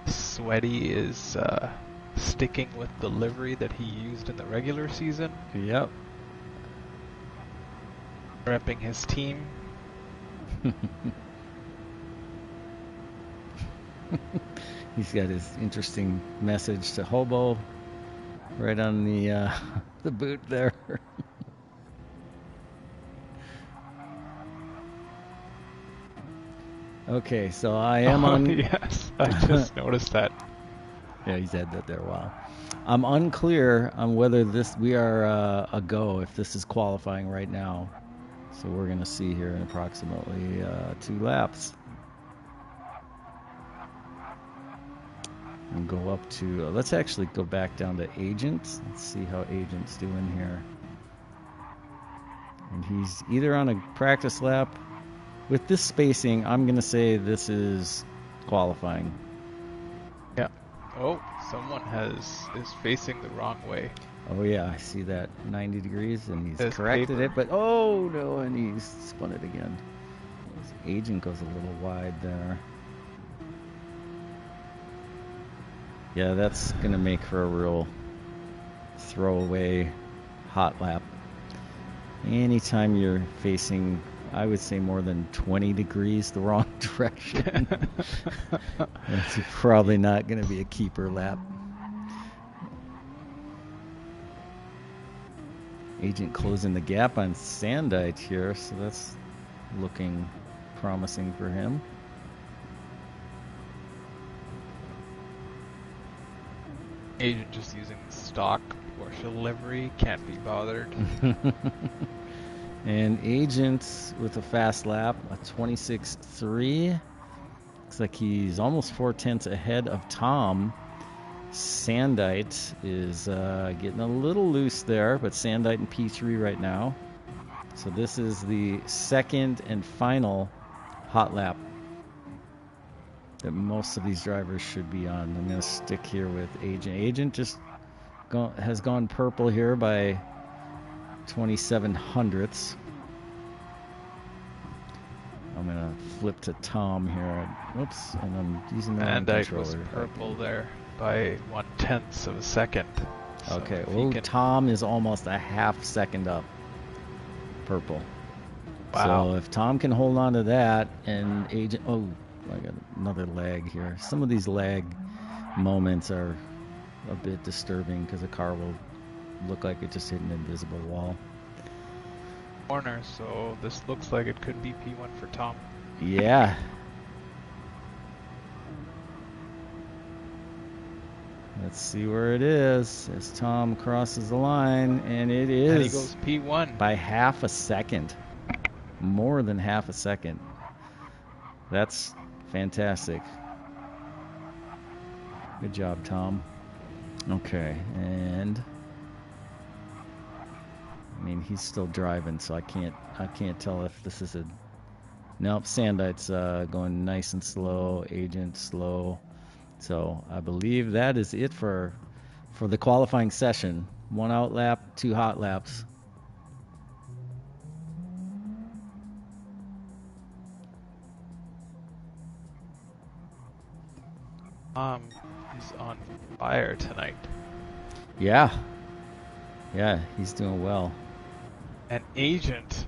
Sweaty is sticking with the livery that he used in the regular season. Yep. Repping his team. He's got his interesting message to Hobo right on the the boot there. Okay, so I am on. Yes, I just noticed that. Yeah, he's had that there a while. I'm unclear on whether we are a go if this is qualifying right now. So we're going to see here in approximately 2 laps. And go up to, let's actually go back down to Agent. Let's see how Agent's doing here. And he's either on a practice lap. With this spacing, I'm going to say this is qualifying. Yeah. Oh, someone is facing the wrong way. Oh yeah, I see that 90 degrees, and he's There's corrected paper. it, but oh no, and he's spun it again. His Agent goes a little wide there. Yeah, that's gonna make for a real throwaway hot lap. Anytime you're facing, I would say, more than 20 degrees the wrong direction, that's probably not gonna be a keeper lap. Agent closing the gap on Sandite here, so that's looking promising for him. Agent just using stock Porsche livery, can't be bothered. And Agent with a fast lap, a 26.3. Looks like he's almost 4/10 ahead of Tom. Sandite is getting a little loose there, but Sandite in P3 right now. So this is the second and final hot lap that most of these drivers should be on. I'm going to stick here with Agent. Agent just has gone purple here by 27 hundredths. I'm going to flip to Tom here. Oops, and I'm using the wrong Sandite controller. was purple there by 1/10 of a second. So Okay, if he well, can- Tom is almost a half second up purple. Wow. So if Tom can hold on to that, and Agent, oh, I got another lag here. Some of these lag moments are a bit disturbing because a car will look like it just hit an invisible wall. corner, so this looks like it could be P1 for Tom. Yeah. Let's see where it is as Tom crosses the line, and it is. And he goes P1. By half a second. More than half a second. That's fantastic. Good job, Tom. Okay, and I mean, he's still driving, so I can't tell if this is a. Nope, Sandite's going nice and slow. Agent slow. So I believe that is it for the qualifying session. 1 out lap, 2 hot laps. He's on fire tonight. Yeah, he's doing well. An Agent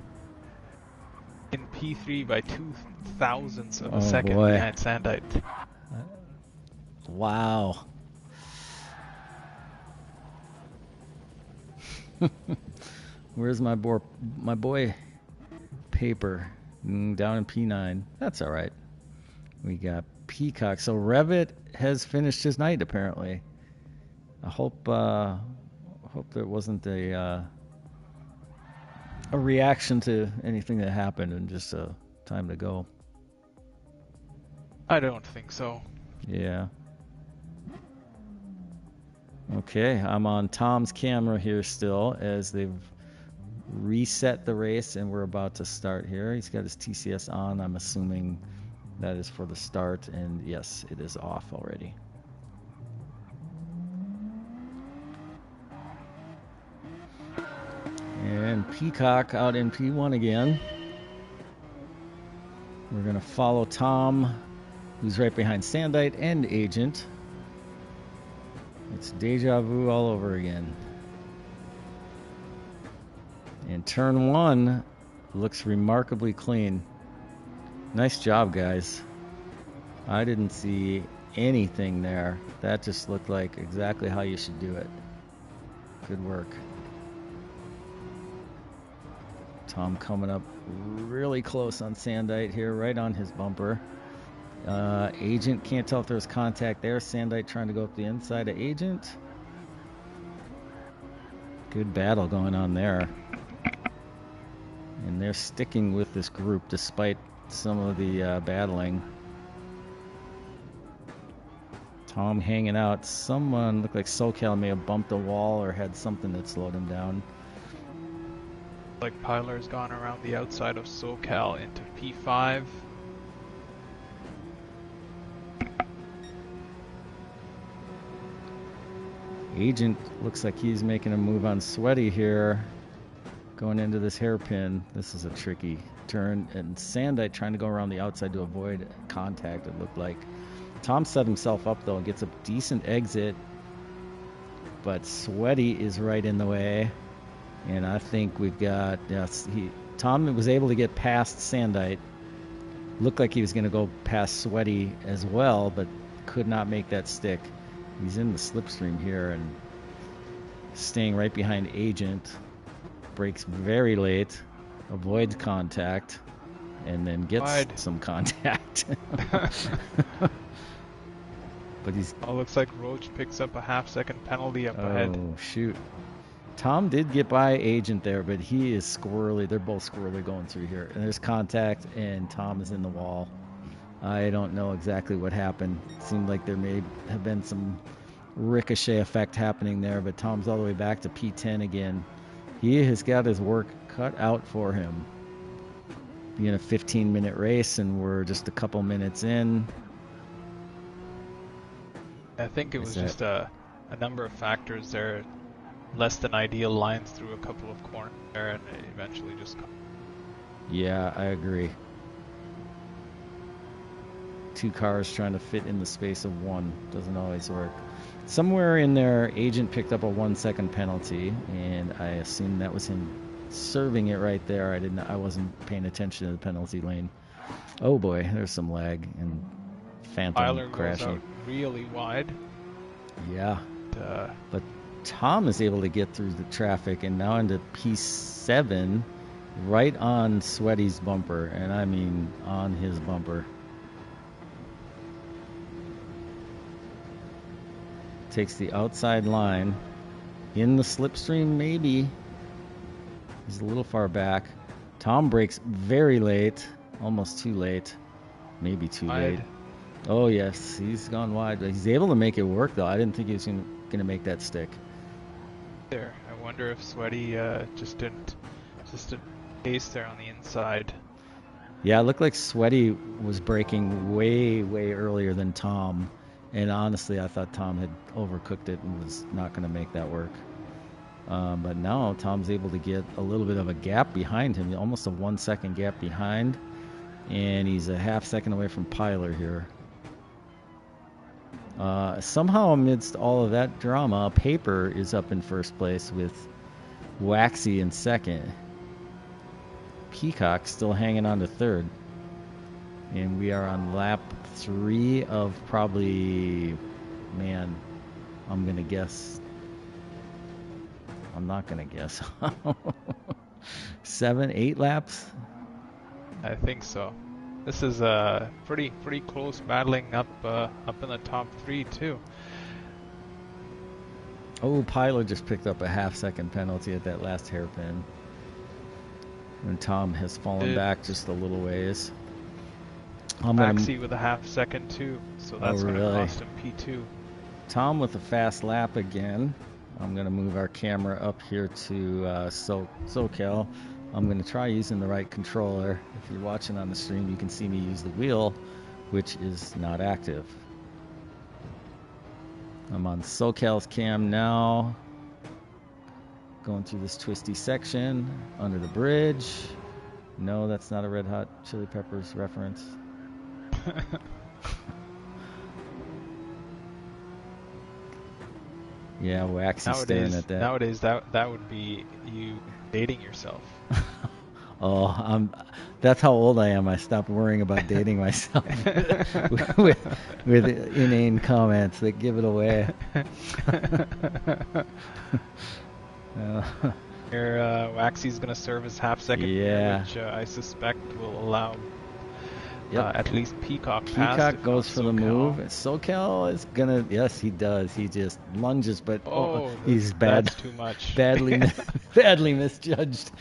in P3 by 0.02 of a second boy. behind Sandite. Wow. Where's my boy Paper? Down in P9. That's all right. We got Peacock. So Revit has finished his night apparently. I hope there wasn't a reaction to anything that happened and just time to go. I don't think so. Yeah. Okay, I'm on Tom's camera here still as they've reset the race and we're about to start here. He's got his TCS on. I'm assuming that is for the start, and yes, it is off already. And Peacock out in P1 again. We're going to follow Tom, who's right behind Sandite and Agent. It's deja vu all over again. And turn 1 looks remarkably clean. Nice job, guys. I didn't see anything there. That just looked like exactly how you should do it. Good work. Tom coming up really close on Sandite here, right on his bumper. Agent, can't tell if there's contact there. Sandite trying to go up the inside of Agent. Good battle going on there. And they're sticking with this group despite some of the battling. Tom hanging out. Someone looked like SoCal may have bumped a wall or had something that slowed him down. Like Pilar's gone around the outside of SoCal into P5. Agent looks like he's making a move on Sweaty here. Going into this hairpin. This is a tricky turn. And Sandite trying to go around the outside to avoid contact, it looked like. Tom set himself up, though, and gets a decent exit. But Sweaty is right in the way. And I think we've got... Yes, Tom was able to get past Sandite. Looked like he was going to go past Sweaty as well, but could not make that stick. He's in the slipstream here and staying right behind Agent. Brakes very late, avoids contact, and then gets some contact. But he's... Oh, looks like Roach picks up a half-second penalty up ahead. Oh, shoot. Tom did get by Agent there, but he is squirrely. They're both squirrely going through here. And there's contact, and Tom is in the wall. I don't know exactly what happened. It seemed like there may have been some ricochet effect happening there, but Tom's all the way back to P10 again. He has got his work cut out for him. Being a 15-minute race, and we're just a couple minutes in. I think it was just a number of factors there. Less than ideal lines through a couple of corners there, and it eventually just... Yeah, I agree. Two cars trying to fit in the space of one doesn't always work. Somewhere in there, Agent picked up a 1-second penalty, and I assume that was him serving it right there. I wasn't paying attention to the penalty lane. Oh boy, there's some lag and Phantom Tyler crashing. Goes out really wide. Yeah, but Tom is able to get through the traffic and now into P7, right on Sweaty's bumper, and I mean on his bumper. Takes the outside line in the slipstream, maybe. He's a little far back. Tom brakes very late, almost too late, maybe too late. Oh yes, he's gone wide, but he's able to make it work though. I didn't think he was going to make that stick. There, I wonder if Sweaty just didn't pace there on the inside. Yeah, it looked like Sweaty was braking way earlier than Tom. And honestly, I thought Tom had overcooked it and was not going to make that work. But now Tom's able to get a little bit of a gap behind him, almost a 1-second gap behind. And he's a half-second away from Pilar here. Somehow amidst all of that drama, Paper is up in first place with Waxy in second. Peacock still hanging on to third. And we are on lap 3 of probably, man, I'm going to guess. I'm not going to guess. 7, 8 laps? I think so. This is pretty close battling up in the top 3 too. Oh, Pilar just picked up a half-second penalty at that last hairpin. And Tom has fallen back just a little ways. Maxi with a half-second too, so that's going to cost him P2. Tom with a fast lap again. I'm going to move our camera up here to SoCal. I'm going to try using the right controller. If you're watching on the stream, you can see me use the wheel, which is not active. I'm on SoCal's cam now. Going through this twisty section, under the bridge. No, that's not a Red Hot Chili Peppers reference. Yeah, Waxy staring at that. Nowadays, that would be you dating yourself. Oh, that's how old I am. I stopped worrying about dating myself with inane comments that give it away. Here, Waxy's going to serve as half second, yeah. which I suspect will allow at least Peacock pass. Peacock goes for the move. SoCal is gonna. Yes, he does. He just lunges, but he's bad. That's too much. Badly misjudged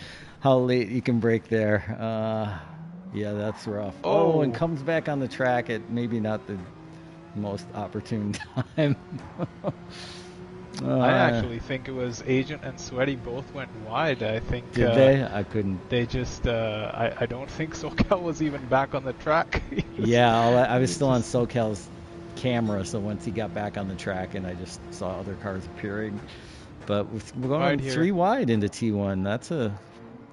how late you can break there. Yeah, that's rough. Oh, and comes back on the track at maybe not the most opportune time. I actually think it was Agent and Sweaty both went wide. I think. Did they? I couldn't. They just. I don't think SoCal was even back on the track. I was still on SoCal's camera, so once he got back on the track, and I just saw other cars appearing. But we're going 3 wide into T1. That's a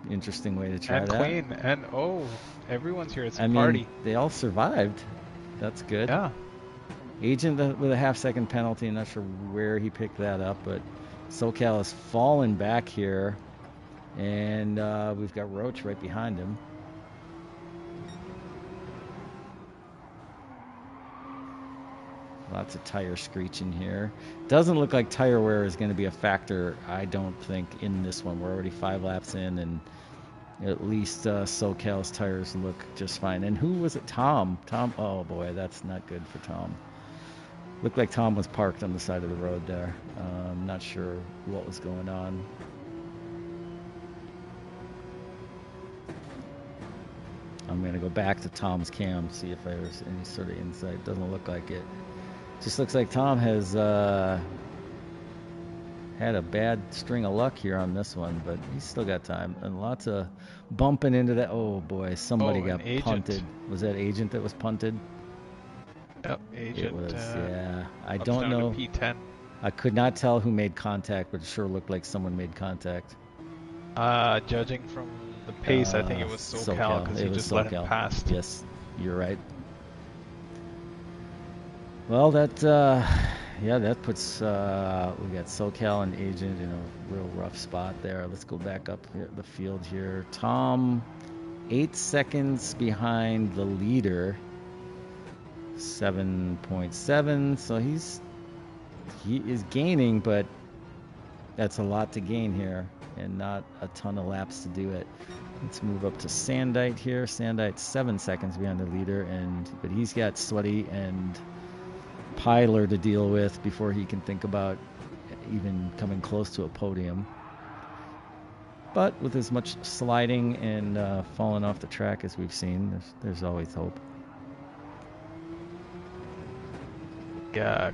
interesting way to try that. And clean. And everyone's here. It's a party. Mean, they all survived. That's good. Yeah. Agent with a half-second penalty. I'm not sure where he picked that up, but SoCal has fallen back here, and we've got Roach right behind him. Lots of tire screeching here. Doesn't look like tire wear is going to be a factor, I don't think, in this one. We're already 5 laps in, and at least SoCal's tires look just fine. And who was it? Tom. Oh, boy, that's not good for Tom. Looked like Tom was parked on the side of the road there. I'm not sure what was going on. I'm going to go back to Tom's cam, see if there's any sort of insight. Doesn't look like it. Just looks like Tom has had a bad string of luck here on this one, but he's still got time. And lots of bumping into that. Oh, boy, somebody got punted. Was that Agent that was punted? Yep, Agent. It was, yeah. I don't know. P10. I could not tell who made contact, but it sure looked like someone made contact. Judging from the pace, I think it was SoCal because he just let him pass. Yes, you're right. Well, that puts we got SoCal and Agent in a real rough spot there. Let's go back up here, the field here. Tom, 8 seconds behind the leader. 7.7, so he is gaining, but that's a lot to gain here and not a ton of laps to do it. Let's move up to Sandite here. Sandite's 7 seconds behind the leader, but he's got Sweaty and Pyler to deal with before he can think about even coming close to a podium. But with as much sliding and falling off the track as we've seen, there's always hope.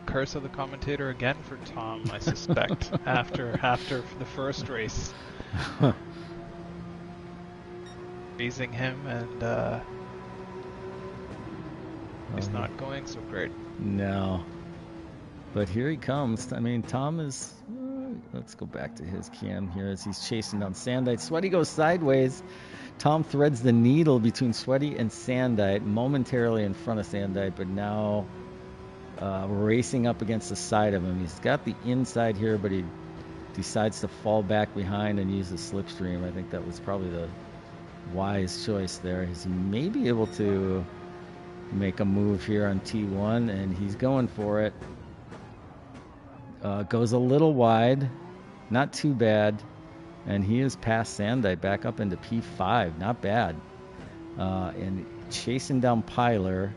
Curse of the commentator again for Tom, I suspect, after the first race. Praising him, and he's not going so great. No. But here he comes. I mean, Tom is... let's go back to his cam here as he's chasing down Sandite. Sweaty goes sideways. Tom threads the needle between Sweaty and Sandite, momentarily in front of Sandite, but now... racing up against the side of him. He's got the inside here, but he decides to fall back behind and use the slipstream. I think that was probably the wise choice there. He's maybe able to make a move here on T1, and he's going for it. Goes a little wide, not too bad, and he is past Sandite, back up into P5. Not bad. And chasing down Pyler.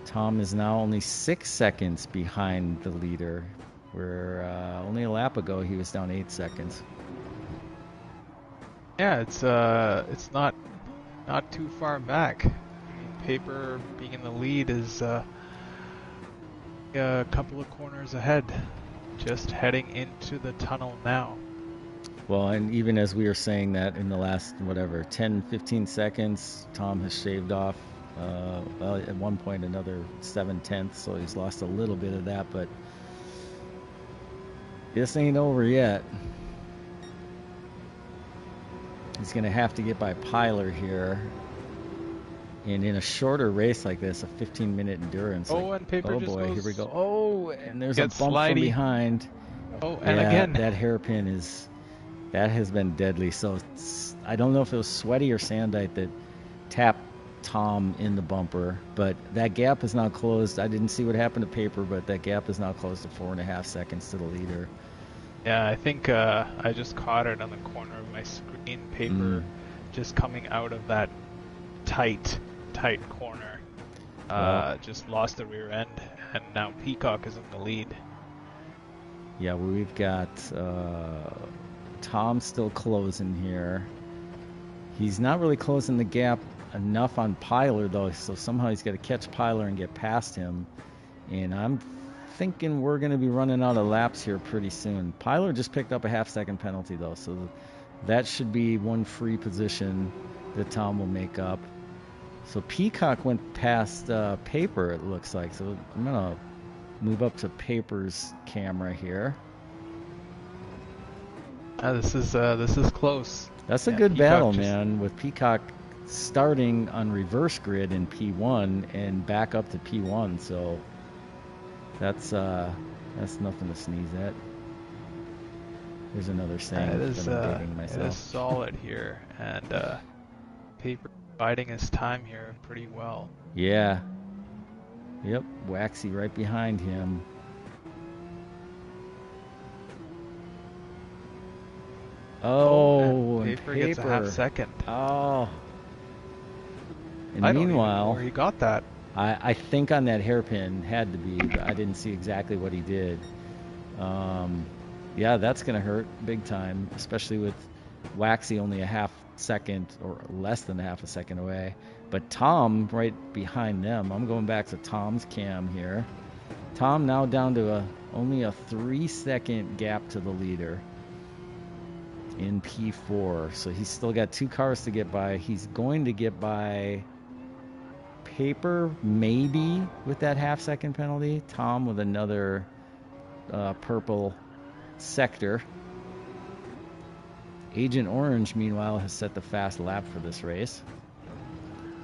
Tom is now only 6 seconds behind the leader, where only a lap ago he was down 8 seconds. Yeah, it's not too far back. I mean, Paper being in the lead is A couple of corners ahead, just heading into the tunnel now. Well, and even as we were saying that in the last, whatever, 10, 15 seconds, Tom has shaved off, well, at one point another 7/10, so he's lost a little bit of that, but this ain't over yet. He's going to have to get by Pyler here. And in a shorter race like this, a 15-minute endurance. Oh, and Paper oh just boy, goes, here we go. Oh, and there's a bump gets from slidey. behind. Oh, and yeah, again. That hairpin that has been deadly. So I don't know if it was Sweaty or Sandite that tapped Tom in the bumper, but that gap is now closed. I didn't see what happened to Paper, but that gap is now closed to 4.5 seconds to the leader. Yeah, I think I just caught it on the corner of my screen. Paper just coming out of that tight corner. Just lost the rear end, and now Peacock is in the lead. Yeah, we've got Tom still closing here. He's not really closing the gap enough on Pyler, though, so somehow he's got to catch Pyler and get past him. And I'm thinking we're going to be running out of laps here pretty soon. Pyler just picked up a half-second penalty, though, so that should be one free position that Tom will make up. So Peacock went past Paper, it looks like. So I'm going to move up to Paper's camera here. This is close. That's a good battle, man, with Peacock starting on reverse grid in P1 and back up to P1. So that's nothing to sneeze at. There's another saying It that I'm dating myself. It is solid here, and Paper biding his time here pretty well. Yeah. Yep, Waxy right behind him. Oh, and Paper gets a half second. Oh. And I meanwhile, don't even know where he got that. I think on that hairpin had to be, but I didn't see exactly what he did. Yeah, that's going to hurt big time, especially with Waxy only a half second or less than a half a second away. But Tom right behind them. I'm going back to Tom's cam here. Tom now down to only a 3-second gap to the leader in P4. So he's still got 2 cars to get by. He's going to get by Paper maybe with that half-second penalty. Tom with another purple sector. Agent Orange, meanwhile, has set the fast lap for this race.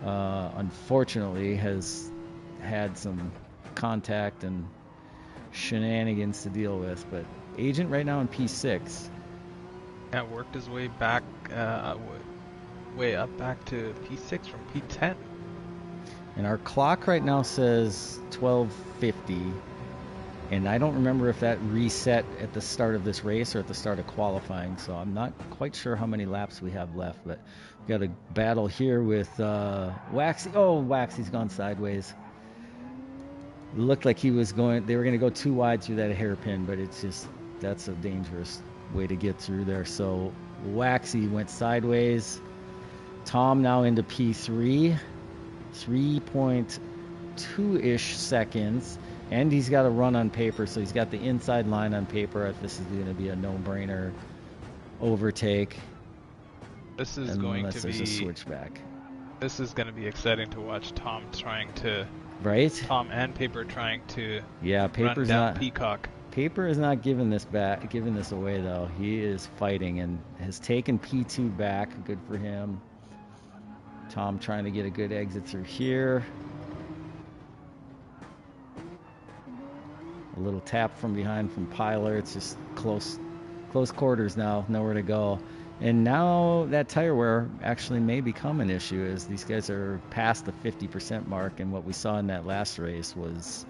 Unfortunately, has had some contact and shenanigans to deal with, but Agent right now in P6. Yeah, worked his way back, way up back to P6 from P10. And our clock right now says 12:50, and I don't remember if that reset at the start of this race or at the start of qualifying, so I'm not quite sure how many laps we have left, but we got a battle here with Waxy. Oh, Waxy's gone sideways. It looked like they were going to go too wide through that hairpin, but it's just, that's a dangerous way to get through there. So Waxy went sideways. Tom now into P3, 3.2-ish seconds, and he's got a run on Paper, so he's got the inside line on Paper. This is going to be a no-brainer overtake. This is going to be there's a switchback. This is going to be exciting to watch. Tom trying to, right? Tom and Paper trying to, Paper's run down not Peacock. Paper is not giving this away though. He is fighting and has taken P2 back. Good for him. Tom trying to get a good exit through here. A little tap from behind from Pyler. It's just close quarters now. Nowhere to go. And now that tire wear actually may become an issue as these guys are past the 50% mark. And what we saw in that last race was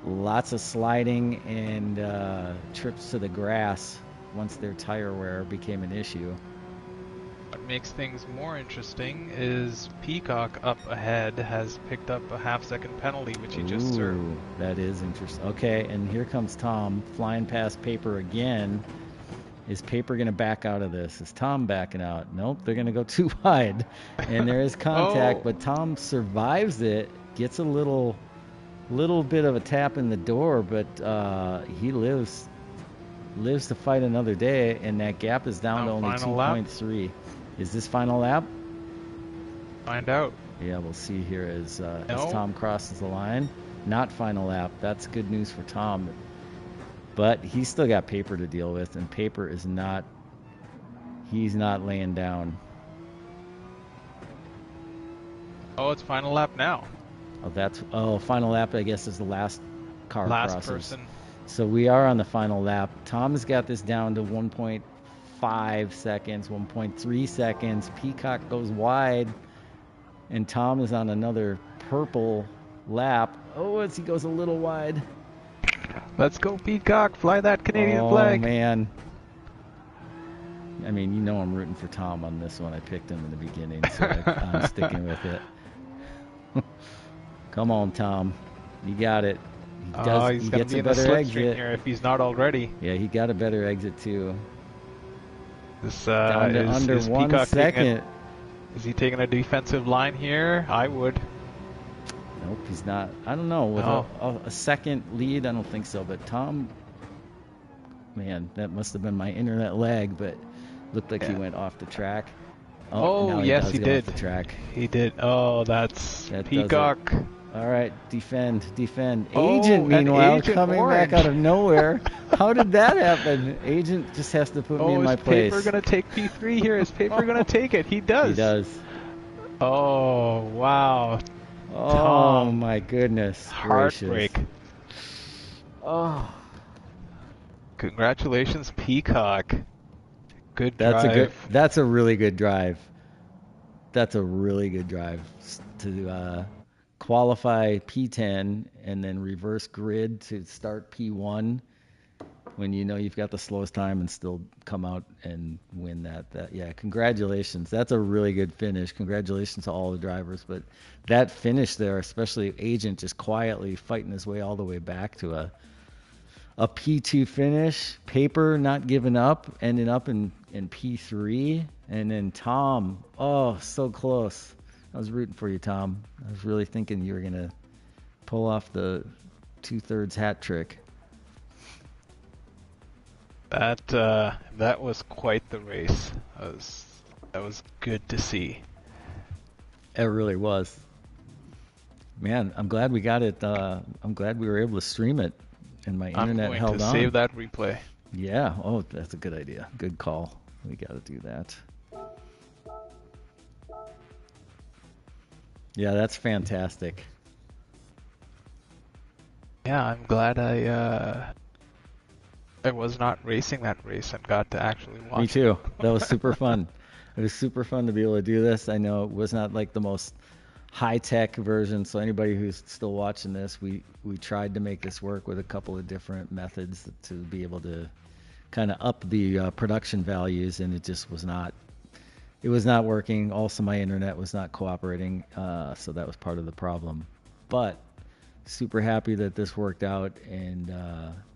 lots of sliding and trips to the grass once their tire wear became an issue. What makes things more interesting is Peacock up ahead has picked up a half-second penalty, which he just served. That is interesting. Okay, and here comes Tom flying past Paper again. Is Paper going to back out of this? Is Tom backing out? Nope, they're going to go too wide. And there is contact, but Tom survives it, gets a little little bit of a tap in the door, but he lives to fight another day, and that gap is down to only Final lap? 2.3. Is this final lap? Find out. Yeah, we'll see here as No. Tom crosses the line. Not final lap. That's good news for Tom. But he's still got paper to deal with, and paper is not. He's not laying down. Oh, it's final lap now. Final lap, I guess, is the last car Last crosses. person. So we are on the final lap. Tom's got this down to 1.5 seconds, 1.3 seconds. Peacock goes wide, and Tom is on another purple lap. Oh, as he goes a little wide. Let's go, Peacock. Fly that Canadian Oh, flag. man. I mean, you know I'm rooting for Tom on this one. I picked him in the beginning, so I'm sticking with it. Come on, Tom. You got it. He's going to be in the slipstream here if he's not already. Yeah, he got a better exit, too. This, Down to under 1 Peacock second. Is he taking a defensive line here? I would. Nope, he's not. I don't know. With a second lead, I don't think so. But Tom, man, that must have been my internet lag, but looked like he went off the track. Oh, yes, he did. Off the track. He did. Oh, that's Peacock. All right, defend. Oh, Agent, meanwhile, Agent coming Orange. back out of nowhere. How did that happen? Agent just has to put me in my place. Is Paper going to take P3 here? Is Paper going to take it? He does. He does. Oh, wow. Oh, Tom. my goodness. Heartbreak. Gracious. Oh. Congratulations, Peacock. Good drive. That's a really good drive. That's a really good drive to qualify P10 and then reverse grid to start P1 when you know you've got the slowest time and still come out and win that. Yeah, congratulations. That's a really good finish. Congratulations to all the drivers. But that finish there, especially Agent just quietly fighting his way all the way back to a P2 finish. Paper not giving up, ending up in P3. And then Tom, oh, so close. I was rooting for you, Tom. I was really thinking you were going to pull off the 2/3 hat trick. That was quite the race. That was good to see. It really was. Man, I'm glad we got it. I'm glad we were able to stream it, and my internet held on. I'm going to save that replay. Yeah. Oh, that's a good idea. Good call. We got to do that. Yeah, that's fantastic. Yeah, I'm glad I was not racing that race and got to actually watch. Me too. That was super fun. It was super fun to be able to do this. I know it was not like the most high-tech version, so anybody who's still watching this, we tried to make this work with a couple of different methods to be able to kind of up the production values, and it just was not. It was not working. Also, my internet was not cooperating, so that was part of the problem. But super happy that this worked out and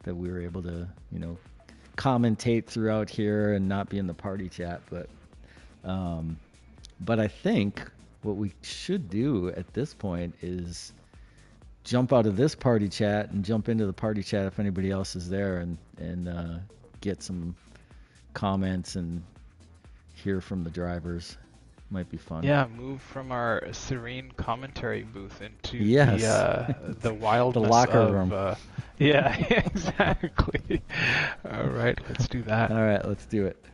that we were able to, commentate throughout here and not be in the party chat. But I think what we should do at this point is jump out of this party chat and jump into the party chat if anybody else is there and get some comments and hear from the drivers. Might be fun. Yeah, move from our serene commentary booth into the wildness the locker of, room. Yeah, exactly. All right, let's do that. All right, let's do it.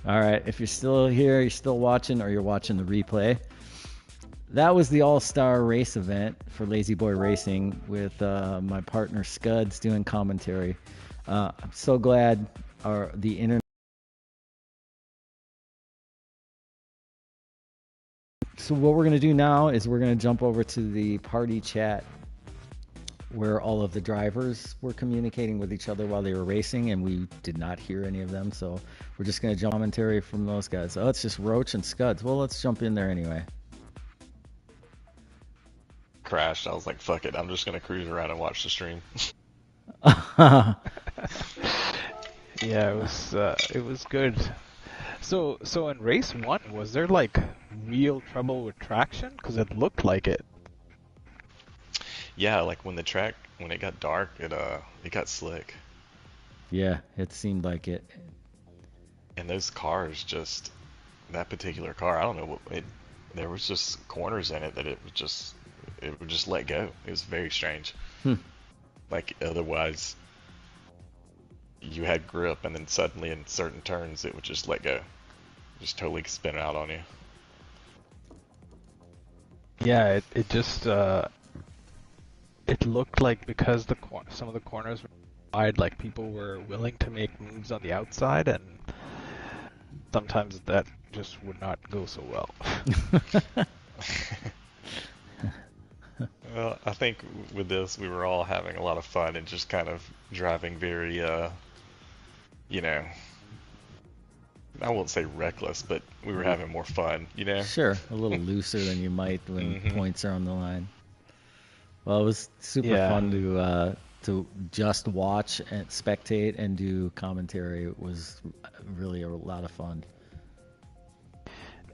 All right, if you're still here, you're still watching, or you're watching the replay, that was the All-Star Race event for Lazy Boy Racing with my partner Scuudz doing commentary. I'm so glad the internet. So what we're going to do now is we're going to jump over to the party chat where all of the drivers were communicating with each other while they were racing, and we did not hear any of them. So we're just going to jump commentary from those guys. Oh, it's just Roach and Scuudz. Well, let's jump in there anyway. Crashed. I was like, fuck it. I'm just going to cruise around and watch the stream. Yeah, it was good. So in race one, was there like real trouble with traction? Because it looked like it. Yeah, like when it got dark, it got slick. Yeah, it seemed like it. And those cars just that particular car, I don't know what it there was just corners in it that it would just let go. It was very strange. Hmm. Like otherwise you had grip and then suddenly in certain turns it would just let go. Just totally spin out on you. Yeah, it just it looked like because some of the corners were wide, like people were willing to make moves on the outside, and sometimes that just would not go so well. Well, I think with this we were all having a lot of fun and just kind of driving very you know, I won't say reckless, but we were having more fun, you know? Sure, a little looser than you might when points are on the line. Well, it was super fun to just watch and spectate and do commentary. It was really a lot of fun.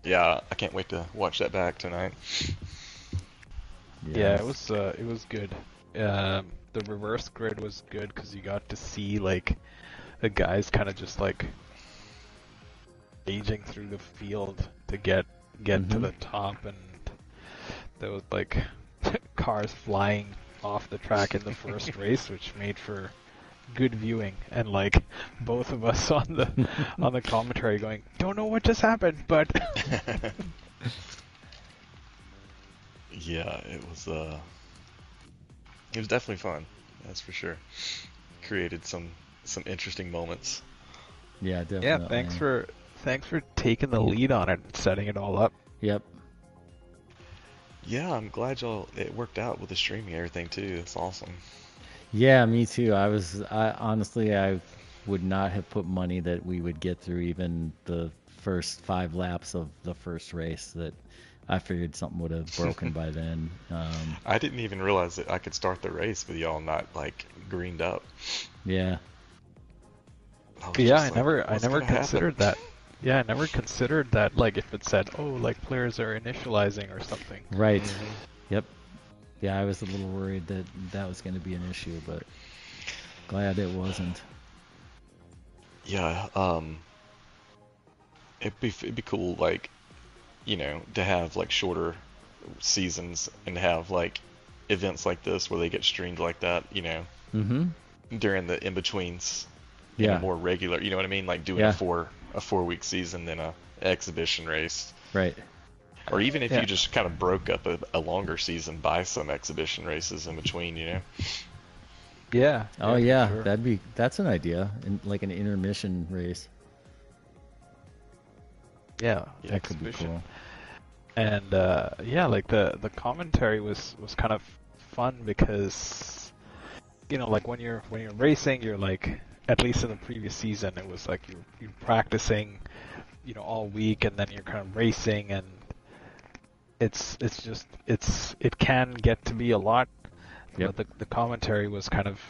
Yeah, I can't wait to watch that back tonight. Yeah, it was good. The reverse grid was good because you got to see like the guys kind of just like raging through the field to get to the top, and there was like cars flying off the track in the first race, which made for good viewing. And like both of us on the commentary going, don't know what just happened, but Yeah, it was definitely fun. That's for sure. Created some interesting moments. Yeah, definitely. yeah, thanks for taking the lead on it and setting it all up. Yep. Yeah, I'm glad it worked out with the streaming and everything too. It's awesome. Yeah, me too. I honestly, I would not have put money that we would get through even the first 5 laps of the first race. That I figured something would have broken by then. I didn't even realize that I could start the race with y'all not like greened up. Yeah. Yeah, I never considered that. Yeah, I never considered that, like, if it said, oh, like, players are initializing or something. Right. Yep. Yeah, I was a little worried that that was going to be an issue, but glad it wasn't. Yeah, it'd be cool, like, you know, to have like shorter seasons and have like events like this where they get streamed like that, you know, during the in-betweens in a Yeah. more regular, you know what I mean? Like doing Yeah. a 4 week season than a exhibition race. Right. Or even if Yeah. you just kind of broke up a longer season by some exhibition races in between, you know? Yeah. Oh for yeah, sure. that's an idea, like an intermission race. Yeah, That could be exhibition. cool. And yeah, like the commentary was kind of fun because, you know, like when you're racing, you're like, at least in the previous season, it was like you're practicing, you know, all week, and then you're kind of racing, and it can get to be a lot. Yep. But the commentary was kind of,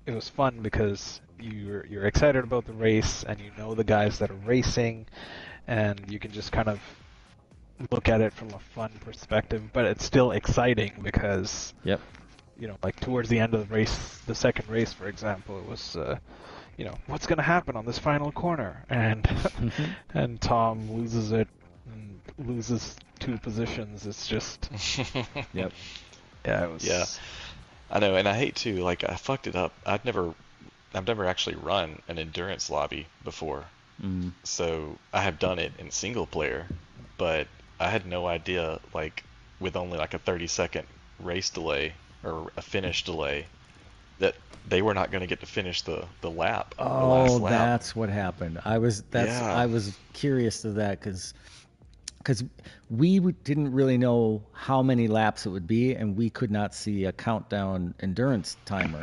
it was fun because you're excited about the race, and you know the guys that are racing, and you can just kind of look at it from a fun perspective, but it's still exciting because, Yep. you know, like towards the end of the race, the second race, for example, it was, you know, what's going to happen on this final corner? And and Tom loses it and loses 2 positions. It's just, Yep. yeah, it was. Yeah. I know, and I hate to, like, I fucked it up. I've never actually run an endurance lobby before. Mm. So I have done it in single player, but I had no idea, like, with only like a 30-second race delay or a finish delay, that they were not going to get to finish the lap, the last Oh, lap. that's what happened. I was Yeah. curious to that because we didn't really know how many laps it would be, and we could not see a countdown endurance timer.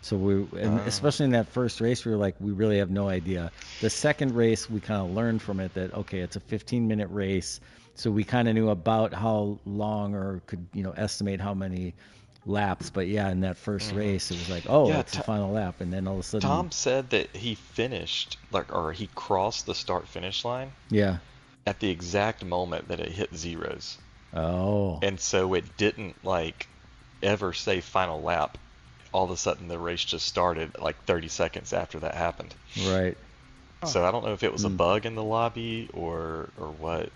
So and especially in that first race, we were like, we really have no idea. The second race, we kind of learned from it that, okay, it's a 15-minute race. So we kind of knew about how long, or could, you know, estimate how many laps. But yeah, in that first race, it was like, oh, Yeah, it's the final lap, and then all of a sudden, Tom said that he finished, like, or he crossed the start-finish line yeah. at the exact moment that it hit zeros. Oh, And so it didn't, like, ever say final lap. All of a sudden, the race just started, like, 30 seconds after that happened. right. So I don't know if it was a bug in the lobby or what.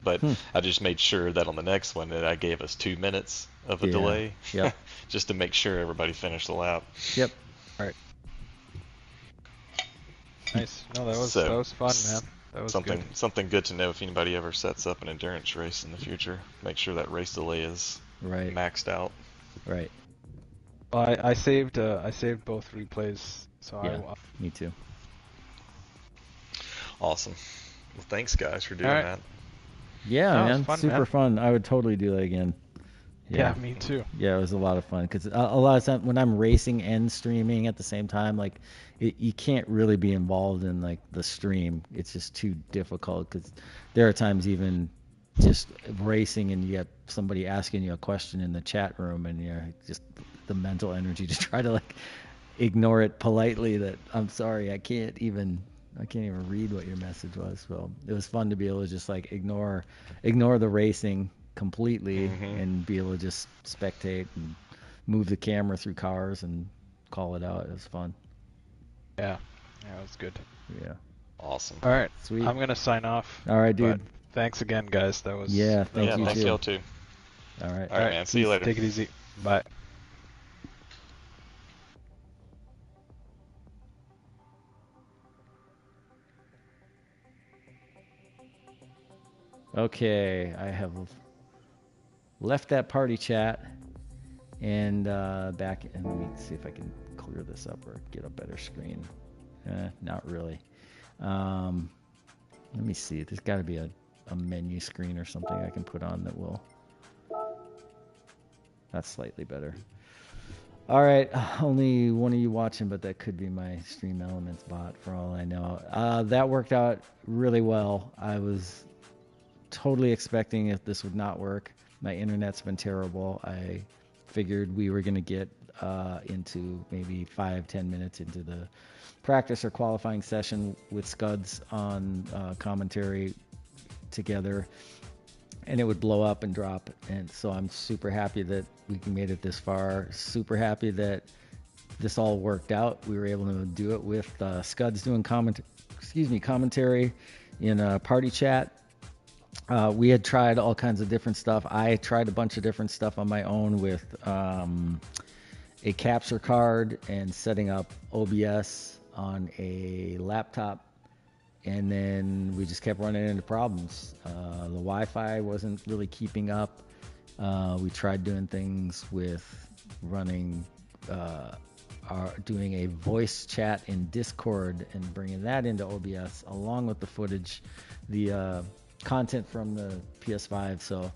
But I just made sure that on the next one that I gave us 2 minutes of a Yeah. delay, Yep. just to make sure everybody finished the lap. Yep. All right. Nice. No, that So, was fun, man. That was something good to know if anybody ever sets up an endurance race in the future. Make sure that race delay is Right. maxed out. Right. Well, I saved both replays, so Yeah. Me too. Awesome. Well, thanks guys for doing All right. that. Yeah, That was man. fun, Super man. fun. I would totally do that again. Yeah, me too. Yeah, it was a lot of fun because a lot of times when I'm racing and streaming at the same time, like you can't really be involved in like the stream. It's just too difficult because there are times even just racing and you get somebody asking you a question in the chat room and you're just the mental energy to try to like ignore it politely that I'm sorry, I can't even read what your message was. So it was fun to be able to just like ignore the racing completely and be able to just spectate and move the camera through cars and call it out. It was fun. Yeah, it was good. Yeah. Awesome. All right, Sweet. I'm gonna sign off. All right, dude. But thanks again, guys. That was Yeah, that thank was you Thanks too. y'all too. All right. All right, man. See you later. Take it easy. Bye. Okay, I have left that party chat and back, and let me see if I can clear this up or get a better screen. Not really. Let me see. There's got to be a menu screen or something I can put on that will. That's slightly better. All right, only one of you watching, but that could be my Stream Elements bot for all I know. That worked out really well. I was totally expecting if this would not work. My internet's been terrible. I figured we were going to get into maybe 5-10 minutes into the practice or qualifying session with Scuudz on commentary together, and it would blow up and drop. And so I'm super happy that we made it this far. Super happy that this all worked out. We were able to do it with Scuudz doing commentary in a party chat. We had tried all kinds of different stuff. I tried a bunch of different stuff on my own with a capture card and setting up OBS on a laptop. And then we just kept running into problems. The Wi-Fi wasn't really keeping up. We tried doing things with running, doing a voice chat in Discord and bringing that into OBS along with the footage, the content from the PS5. So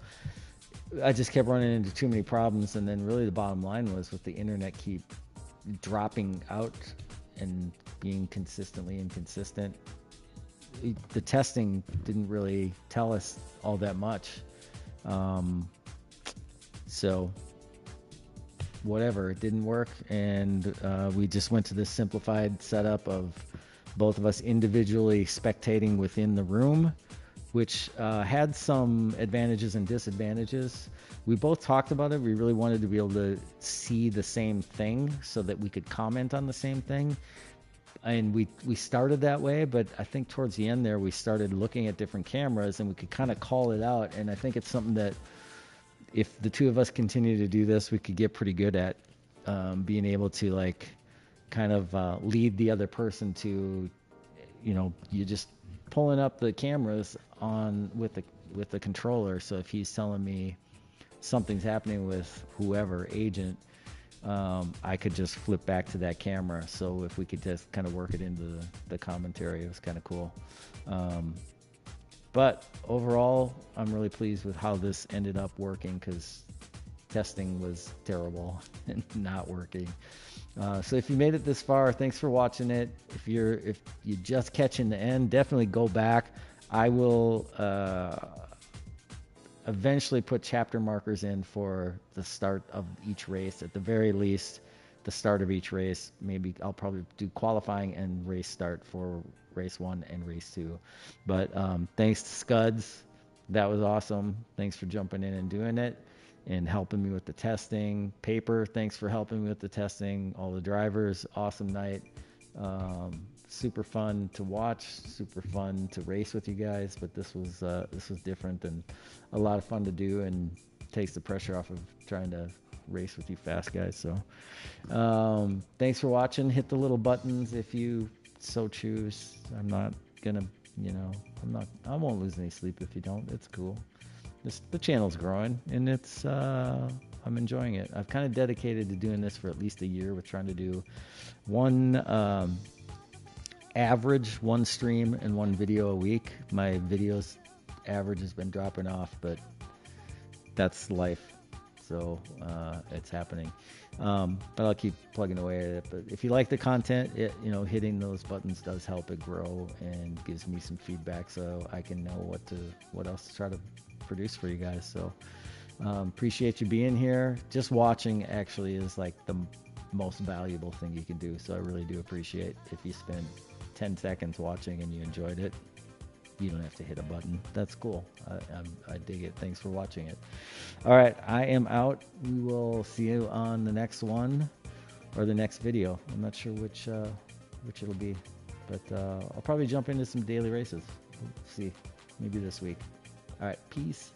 I just kept running into too many problems. And then really the bottom line was with the internet keep dropping out and being consistently inconsistent. The testing didn't really tell us all that much. So whatever, it didn't work. And we just went to this simplified setup of both of us individually spectating within the room, which had some advantages and disadvantages. We both talked about it. We really wanted to be able to see the same thing so that we could comment on the same thing. And we started that way, but I think towards the end there, we started looking at different cameras and we could kind of call it out. And I think it's something that if the two of us continue to do this, we could get pretty good at being able to like kind of lead the other person to, you just pulling up the cameras on with the controller. So if he's telling me something's happening with whoever agent, I could just flip back to that camera. So if we could just kind of work it into the commentary, it was kind of cool. But overall, I'm really pleased with how this ended up working because testing was terrible and not working. So if you made it this far, thanks for watching it. If you're just catching the end, definitely go back. I will eventually put chapter markers in for the start of each race. At the very least, the start of each race. Maybe I'll probably do qualifying and race start for race 1 and race 2. But thanks to Scuudz. That was awesome. Thanks for jumping in and doing it and helping me with the testing. Paper, thanks for helping me with the testing. All the drivers, awesome night. Super fun to watch, super fun to race with you guys, but this was different and a lot of fun to do and takes the pressure off of trying to race with you fast guys. So thanks for watching. Hit the little buttons if you so choose. I'm not gonna, I won't lose any sleep if you don't. It's cool. The channel's growing and it's I'm enjoying it. I've kind of dedicated to doing this for at least a year with trying to do one average, one stream and one video a week. My videos average has been dropping off, but that's life. So it's happening. But I'll keep plugging away at it. But if you like the content, hitting those buttons does help it grow and gives me some feedback so I can know what else to try to produce for you guys. So appreciate you being here. Just watching actually is like the most valuable thing you can do. So I really do appreciate if you spend 10 seconds watching and you enjoyed it. You don't have to hit a button. That's cool. I dig it. Thanks for watching it. All right, I am out. We will see you on the next one or the next video. I'm not sure which it'll be, but I'll probably jump into some daily races. We'll see, maybe this week. All right, peace.